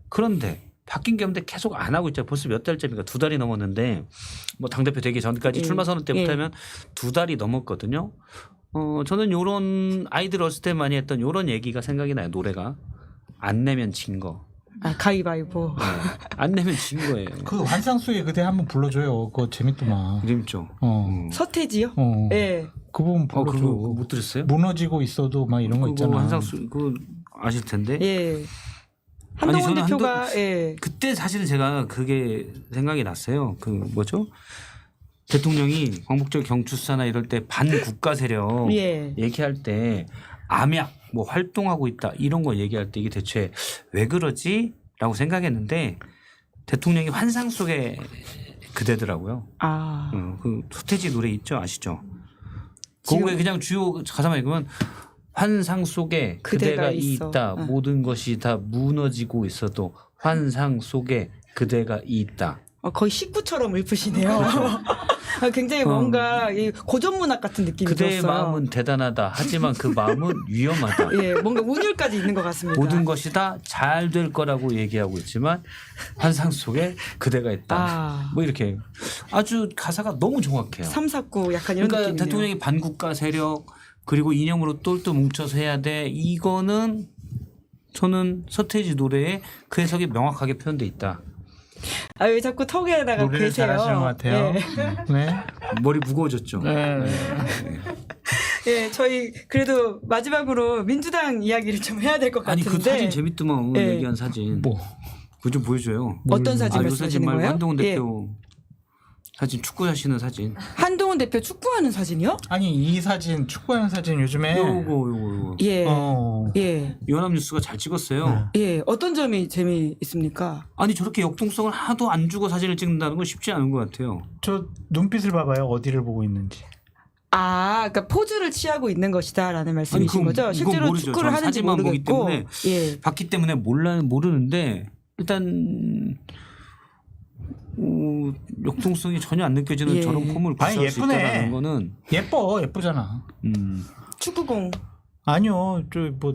그런데 바뀐 게 없는데 계속 안 하고 있잖아요. 벌써 몇 달째입니까? 2달이 넘었는데 뭐 당대표 되기 전까지 출마 선언 때부터 하면 2달이 넘었거든요. 저는 요런 아이들 어렸을 때 많이 했던 요런 얘기가 생각이 나요. 노래가. 안 내면 진 거. 가위바위보. 네. 안 내면 진 거예요. 그 환상 속의 그대 한번 불러줘요. 그거 재밌더만. 재밌죠. 서태지요? 네. 그 부분 불러줘. 그거 못 들었어요? 무너지고 있어도 막 이런 거 있잖아. 환상수 그거 아실 텐데. 예. 한동훈 저는 대표가 예. 그때 사실은 제가 그게 생각이 났어요. 그 뭐죠? 대통령이 광복절 경추사나 이럴 때 반국가 세력 얘기할 때 암약 뭐 활동하고 있다 이런 거 얘기할 때 이게 대체 왜 그러지라고 생각했는데 대통령이 환상 속의 그대더라고요. 그 서태지 노래 있죠, 아시죠? 거기에 그냥 주요 가사만 읽으면 환상 속에 그대가 있다. 모든 것이 다 무너지고 있어도 환상 속에 그대가 있다. 거의 식구처럼 읊으시네요. 굉장히 뭔가 고전 문학 같은 느낌이 그대의 들었어요. 마음은 대단하다. 하지만 그 마음은 위험하다. 예, 뭔가 운율까지 있는 것 같습니다. 모든 것이 다 잘 될 거라고 얘기하고 있지만 환상 속에 그대가 있다. 뭐 이렇게 아주 가사가 너무 정확해요. 349 약간 이런 그러니까 느낌이네요. 대통령이 반국가 세력 그리고 이념으로 똘똘 뭉쳐서 해야 돼. 이거는 저는 서태지 노래에 그 해석이 명확하게 표현돼 있다. 아, 왜 자꾸 턱에다가 노래를 그러세요? 잘하시는 것 같아요. 네. 네. 머리 무거워졌죠. 네. 예, 저희 그래도 마지막으로 민주당 이야기를 좀 해야 될 것 아니 같은데. 그 사진 재밌더만 오늘 네. 얘기한 사진. 뭐 그거 좀 보여줘요. 어떤 사진 요 사진 말씀하시는 말고 거예요? 한동훈 예. 대표 사진 축구하시는 사진. 한동훈 대표 축구하는 사진이요? 아니 이 사진 축구하는 사진 요즘에 요거. 예. 어. 예. 연합뉴스가 잘 찍었어요. 예. 어떤 점이 재미있습니까? 아니 저렇게 역동성을 하도 안 주고 사진을 찍는다는 건 쉽지 않은 것 같아요. 저 눈빛을 봐봐요. 어디를 보고 있는지. 아, 그러니까 포즈를 취하고 있는 것이다라는 말씀이신 그건- 거죠? 이건 실제로 모르죠. 축구를 저는 하는지 사진만 보기 모르겠고. 때문에 예. 봤기 때문에 모르는데 일단 역동성이 전혀 안 느껴지는 예. 저런 폼을 아니, 구사할 수 예쁘네. 있다는 거는 예쁘잖아. 축구공. 아니요, 저 뭐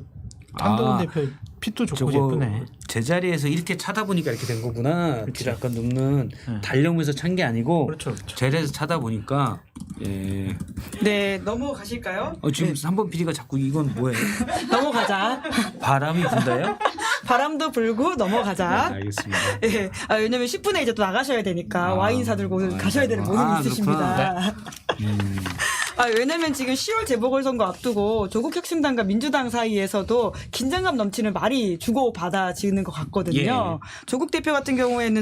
한동훈 대표 핏도 좋고 저거 예쁘네. 제자리에서 이렇게 차다 보니까 이렇게 된 거구나. 뒤를 약간 눕는 달려면서 찬 게 아니고 그렇죠, 그렇죠. 제자리에서 차다 보니까 예. 네, 넘어가실까요? 지금 3번 PD가 자꾸 이건 뭐예요? 넘어가자. 바람이 분다요? 바람도 불고 넘어가자. 알겠습니다. 예. 아, 왜냐면 10분에 이제 또 나가셔야 되니까 와인 사들고 가셔야 되는 모임이 아, 있으십니다. 아, 왜냐면 지금 10월 재보궐선거 앞두고 조국혁신당과 민주당 사이에서도 긴장감 넘치는 말이 주고받아 지는 것 같거든요. 조국 대표 같은 경우에는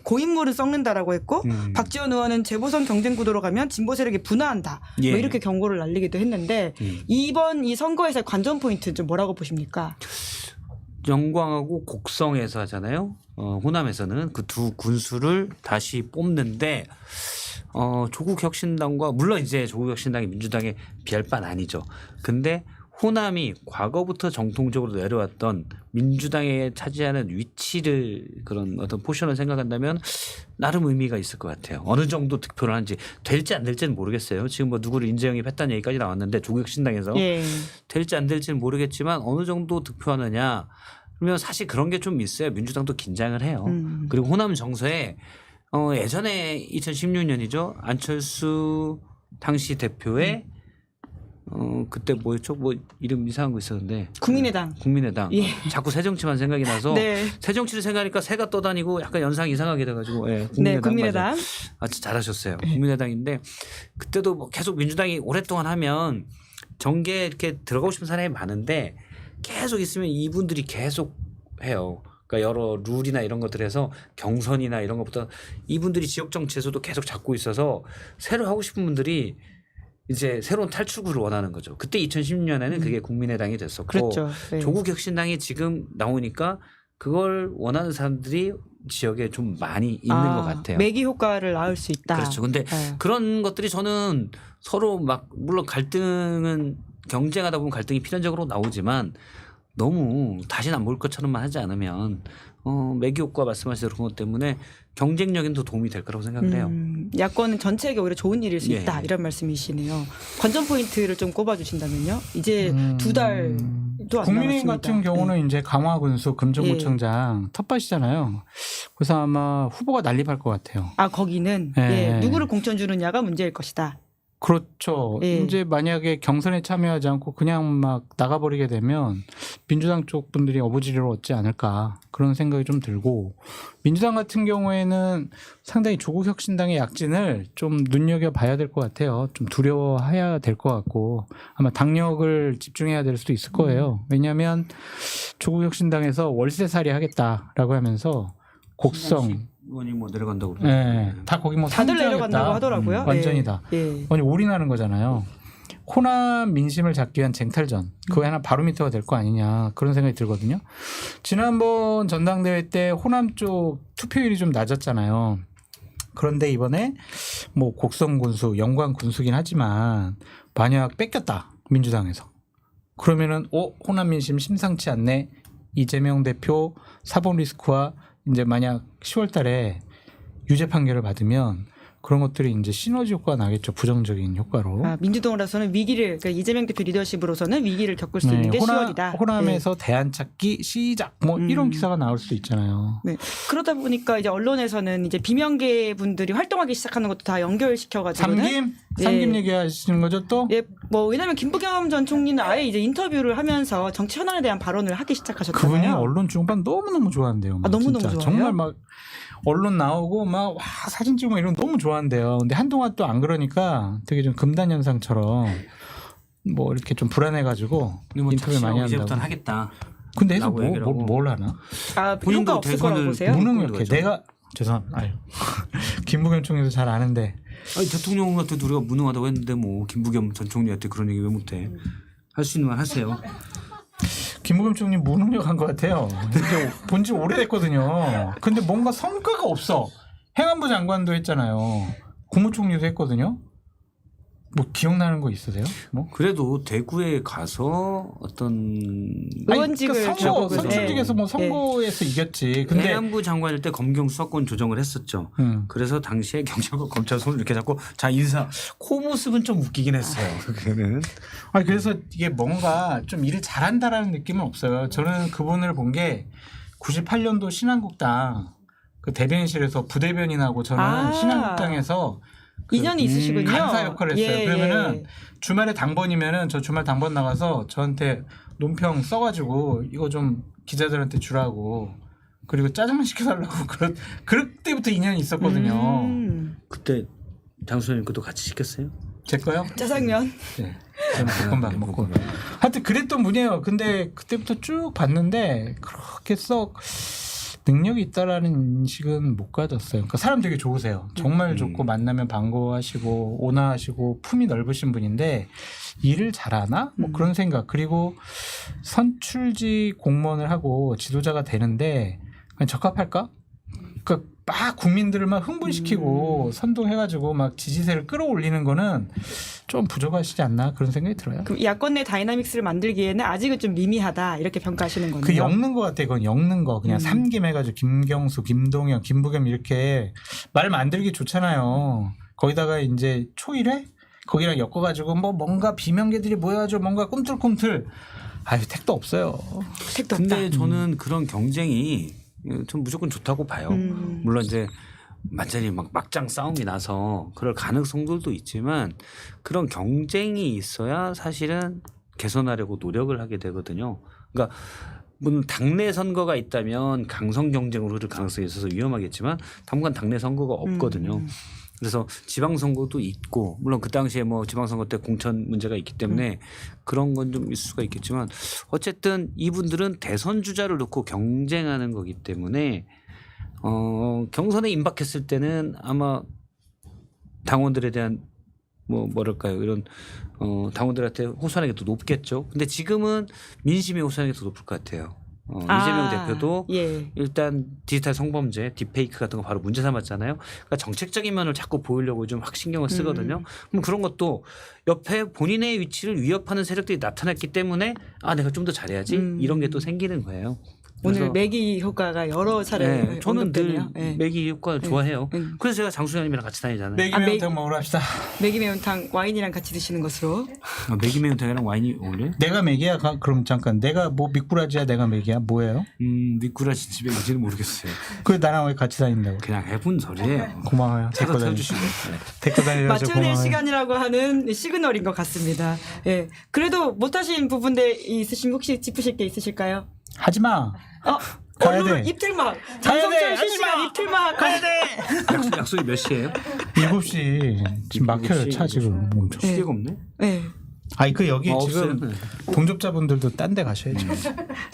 고인물은 썩는다라고 했고 박지원 의원은 재보선 경쟁 구도로 가면 진보 세력이 분화한다. 예. 뭐 이렇게 경고를 날리기도 했는데 이번 이 선거에서 관전 포인트 좀 뭐라고 보십니까? 영광하고 곡성에서 하잖아요. 호남에서는 그 두 군수를 다시 뽑는데 조국 혁신당과 물론 이제 조국 혁신당이 민주당에 비할 바는 아니죠. 근데 호남이 과거부터 정통적으로 내려왔던 민주당에 차지하는 위치를 그런 어떤 포션을 생각한다면 나름 의미가 있을 것 같아요. 어느 정도 득표를 하는지 될지 안 될지는 모르겠어요. 지금 뭐 누구를 인재영입했다는 얘기까지 나왔는데 조국 혁신당에서 예. 될지 안 될지는 모르겠지만 어느 정도 득표하느냐. 그러면 사실 그런 게 좀 있어요. 민주당도 긴장을 해요. 그리고 호남 정서에 예전에 2016년이죠. 안철수 당시 대표의 그때 뭐였죠? 뭐 이름 이상한 거 있었는데 국민의당. 국민의당. 예. 자꾸 새정치만 생각이 나서 네. 새정치를 생각하니까 새가 떠다니고 약간 연상이 이상하게 돼가지고 예, 국민의당. 네, 국민의당. 맞아요. 아, 잘하셨어요. 국민의당인데 그때도 뭐 계속 민주당이 오랫동안 하면 정계에 이렇게 들어가고 싶은 사람이 많은데 계속 있으면 이분들이 계속 해요. 그러니까 여러 룰이나 이런 것들에서 경선이나 이런 것보다 이분들이 지역 정치에서도 계속 잡고 있어서 새로 하고 싶은 분들이 이제 새로운 탈출구를 원하는 거죠. 그때 2016년에는 그게 국민의당이 됐었고 그렇죠. 네. 조국 혁신당이 지금 나오니까 그걸 원하는 사람들이 지역에 좀 많이 있는 것 같아요. 매기 효과를 낳을 수 있다. 그렇죠. 근데 네. 그런 것들이 저는 서로 막 물론 갈등은 경쟁하다 보면 갈등이 필연적으로 나오지만 너무 다시는 안 볼 것처럼만 하지 않으면 매기 효과 말씀하신 그런 것 때문에 경쟁력에도 도움이 될 거라고 생각을 해요. 야권은 전체에게 오히려 좋은 일일 수 예. 있다 이런 말씀이시네요. 관전 포인트를 좀 꼽아주신다면요. 이제 두 달도 안 국민의힘 남았습니다. 같은 경우는 이제 강화군수 금정구청장 텃밭이잖아요. 그래서 아마 후보가 난립할 것 같아요. 아 거기는 예. 예, 누구를 공천 주느냐가 문제일 것이다. 그렇죠. 예. 이제 만약에 경선에 참여하지 않고 그냥 막 나가버리게 되면 민주당 쪽 분들이 어부지리를 얻지 않을까 그런 생각이 좀 들고 민주당 같은 경우에는 상당히 조국 혁신당의 약진을 좀 눈여겨봐야 될 것 같아요. 좀 두려워해야 될 것 같고 아마 당력을 집중해야 될 수도 있을 거예요. 왜냐하면 조국 혁신당에서 월세살이 하겠다라고 하면서 곡성 의원이 뭐 내려간다고 네, 다 거기 뭐 다들 상주하겠다. 내려간다고 하더라고요. 완전히 예. 다. 예. 아니 올인하는 거잖아요. 호남 민심을 잡기 위한 쟁탈전. 그거 하나 바로미터가 될 거 아니냐 그런 생각이 들거든요. 지난번 전당대회 때 호남 쪽 투표율이 좀 낮았잖아요. 그런데 이번에 뭐 곡성 군수, 영광 군수긴 하지만 만약 뺏겼다 민주당에서 그러면은 호남 민심 심상치 않네. 이재명 대표 사법 리스크와 이제 만약 10월달에 유죄 판결을 받으면 그런 것들이 이제 시너지 효과가 나겠죠. 부정적인 효과로. 아, 민주당으로서는 위기를 그러니까 이재명 대표 리더십으로서는 위기를 겪을 수 있는 게 10월이다. 호남에서 대안 찾기 시작 뭐 이런 기사가 나올 수도 있잖아요. 네. 그러다 보니까 이제 언론에서는 이제 비명계 분들이 활동하기 시작하는 것도 다 연결시켜가지고는 삼김 삼김 얘기하시는 거죠 또? 예, 뭐 왜냐하면 김부겸 전 총리는 아예 이제 인터뷰를 하면서 정치 현안에 대한 발언을 하기 시작하셨잖아요. 그분이 언론 중반 너무너무 좋아한대요. 막 너무너무 진짜. 좋아해요? 정말 막 언론 나오고 막 와, 사진 찍고 이런 거 너무 좋아한대요. 근데 한동안 또 안 그러니까 되게 좀 금단 현상처럼 뭐 이렇게 좀 불안해가지고 근데 뭐 인터뷰 많이 한다고. 이제부터는 하겠다. 근데 해서 라고 얘기를 하고. 뭘 하나? 본인도 효과 없을 거라고 대선을 보세요? 무능력해. 거죠. 내가 죄송합니다. 아유. 김부겸 총리도 잘 아는데 아니, 대통령한테 우리가 무능하다고 했는데 뭐 김부겸 전 총리한테 그런 얘기 왜 못해? 할 수 있는 말 하세요. 김부겸 총리 무능력한 것 같아요. 이제 본지 오래됐거든요. 근데 뭔가 성과가 없어. 행안부 장관도 했잖아요. 국무총리도 했거든요. 뭐 기억나는 거 있으세요? 뭐? 그래도 대구에 가서 어떤 의원직을 선거 잡고 선출직에서 뭐 선거에서 이겼지. 근데 행안부 장관일 때 검경 수사권 조정을 했었죠. 그래서 당시에 경찰과 검찰 손을 이렇게 잡고 자 인사 그 모습은 좀 웃기긴 했어요. 그거는 아니 그래서 이게 뭔가 좀 일을 잘한다라는 느낌은 없어요. 저는 그분을 본 게 98년도 신한국당 그 대변인실에서 부대변인하고 저는 신한국당에서 인연이 있으시군요. 간사 역할을 했어요. 예, 그러면은 예. 주말에 당번이면은 저 주말 당번 나가서 저한테 논평 써가지고 이거 좀 기자들한테 주라고 그리고 짜장면 시켜달라고 그때부터 인연이 있었거든요. 그때 장수님 것도 같이 시켰어요? 제 거요? 짜장면. 네. 저는 볶음밥 먹고. 하여튼 그랬던 분이에요. 근데 그때부터 쭉 봤는데 그렇게 썩 능력이 있다라는 인식은 못 가졌어요. 그러니까 사람 되게 좋으세요. 정말 좋고 만나면 반가워하시고 온화하시고 품이 넓으신 분인데 일을 잘하나? 뭐 그런 생각. 그리고 선출직 공무원을 하고 지도자가 되는데 그냥 적합할까? 그러니까 막 국민들을 막 흥분시키고 선동해가지고 막 지지세를 끌어올리는 거는 좀 부족하시지 않나 그런 생각이 들어요. 그럼 야권 내 다이나믹스를 만들기에는 아직은 좀 미미하다 이렇게 평가하시는 거네요. 그 엮는 것 같아. 그건 엮는 거. 그냥 삼김 해가지고 김경수, 김동연, 김부겸 이렇게 말 만들기 좋잖아요. 거기다가 이제 초일회 거기랑 엮어가지고 뭐 뭔가 비명계들이 모여가지고 뭔가 꿈틀꿈틀. 아유 택도 없어요. 택도 없다. 근데 저는 그런 경쟁이 전 무조건 좋다고 봐요. 물론 이제 완전히 막 막장 싸움이 나서 그럴 가능성들도 있지만 그런 경쟁이 있어야 사실은 개선하려고 노력을 하게 되거든요. 그러니까 물론 당내 선거가 있다면 강성 경쟁으로 흐를 가능성이 있어서 위험하겠지만 당분간 당내 선거가 없거든요. 그래서 지방선거도 있고 물론 그 당시에 뭐 지방선거 때 공천 문제가 있기 때문에 그런 건 좀 있을 수가 있겠지만 어쨌든 이분들은 대선 주자를 놓고 경쟁하는 거기 때문에 경선에 임박했을 때는 아마 당원들에 대한 뭐랄까요 이런 당원들한테 호소하는 게 더 높겠죠. 근데 지금은 민심이 호소하는 게 더 높을 것 같아요. 이재명 대표도 일단 디지털 성범죄, 딥페이크 같은 거 바로 문제 삼았잖아요. 그러니까 정책적인 면을 자꾸 보이려고 좀 확 신경을 쓰거든요. 그럼 그런 것도 옆에 본인의 위치를 위협하는 세력들이 나타났기 때문에 아 내가 좀 더 잘해야지 이런 게 또 생기는 거예요. 오늘 매기 효과가 여러 차례 저는 늘 언급되네요. 매기 효과를 좋아해요. 그래서 제가 장수현님이랑 같이 다니잖아요. 매기 매운탕 먹으러 합시다. 매기 매운탕 와인이랑 같이 드시는 것으로. 매기 매운탕이랑 와인이 어울려요? 내가 매기야? 그럼 잠깐 내가 뭐 미꾸라지야 내가 매기야? 뭐예요? 미꾸라지 집에 있는지는 모르겠어요. 그 나랑 왜 같이 다닌다고? 그냥 해본 소리예요. 고마워요. 제가 태워주시고. 댓글 다니면서 맞춰낼 고마워요. 시간이라고 하는 시그널인 것 같습니다. 예. 그래도 못하신 부분들 있으시면 혹시 짚으실 게 있으실까요? 하지 마. 가야 오늘 돼. 입틀막. 가야 돼. 장성철 실시간 입틀막. 가야 돼. 약속이 몇 시예요? 7시 지금 막혀요 차 지금 엄청. 시계가 없네. 네. 아니 그 여기 없어요. 지금 동접자분들도 딴 데 가셔야죠.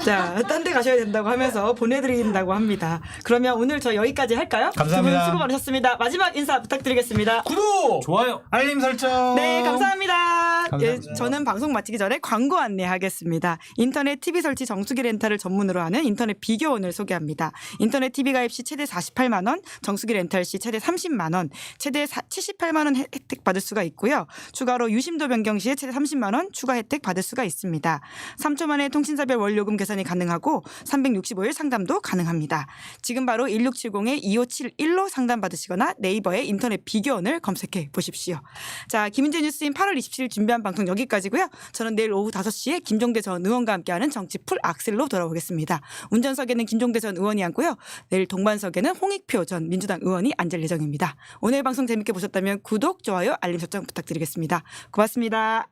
자, 딴 데 가셔야 된다고 하면서 보내드린다고 합니다. 그러면 오늘 저 여기까지 할까요? 감사합니다. 두 분 수고 많으셨습니다. 마지막 인사 부탁드리겠습니다. 구독, 좋아요. 알림 설정. 네, 감사합니다. 감사합니다. 예, 저는 방송 마치기 전에 광고 안내하겠습니다. 인터넷 TV 설치 정수기 렌탈을 전문으로 하는 인터넷 비교원을 소개합니다. 인터넷 TV 가입 시 최대 48만 원, 정수기 렌탈 시 최대 30만 원, 최대 78만 원 혜택 받을 수가 있고요. 추가로 유심도 변경 시에 최대 30만 30만 원 추가 혜택 받을 수가 있습니다. 3초 만에 통신사별 원료금 계산이 가능하고 365일 상담도 가능합니다. 지금 바로 1670-2571로 상담 받으시거나 네이버에 인터넷 비교원을 검색해 보십시오. 자, 김은재 뉴스인 8월 27일 준비한 방송 여기까지고요. 저는 내일 오후 5시에 김종대 전 의원과 함께하는 정치 풀 악셀로 돌아오겠습니다. 운전석에는 김종대 전 의원이 앉고요. 내일 동반석에는 홍익표 전 민주당 의원이 앉을 예정입니다. 오늘 방송 재밌게 보셨다면 구독, 좋아요, 알림 설정 부탁드리겠습니다. 고맙습니다.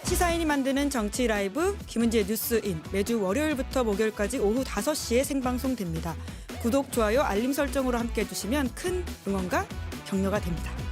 시사인이 만드는 정치 라이브 김은지의 뉴스인 매주 월요일부터 목요일까지 오후 5시에 생방송됩니다. 구독, 좋아요, 알림 설정으로 함께해 주시면 큰 응원과 격려가 됩니다.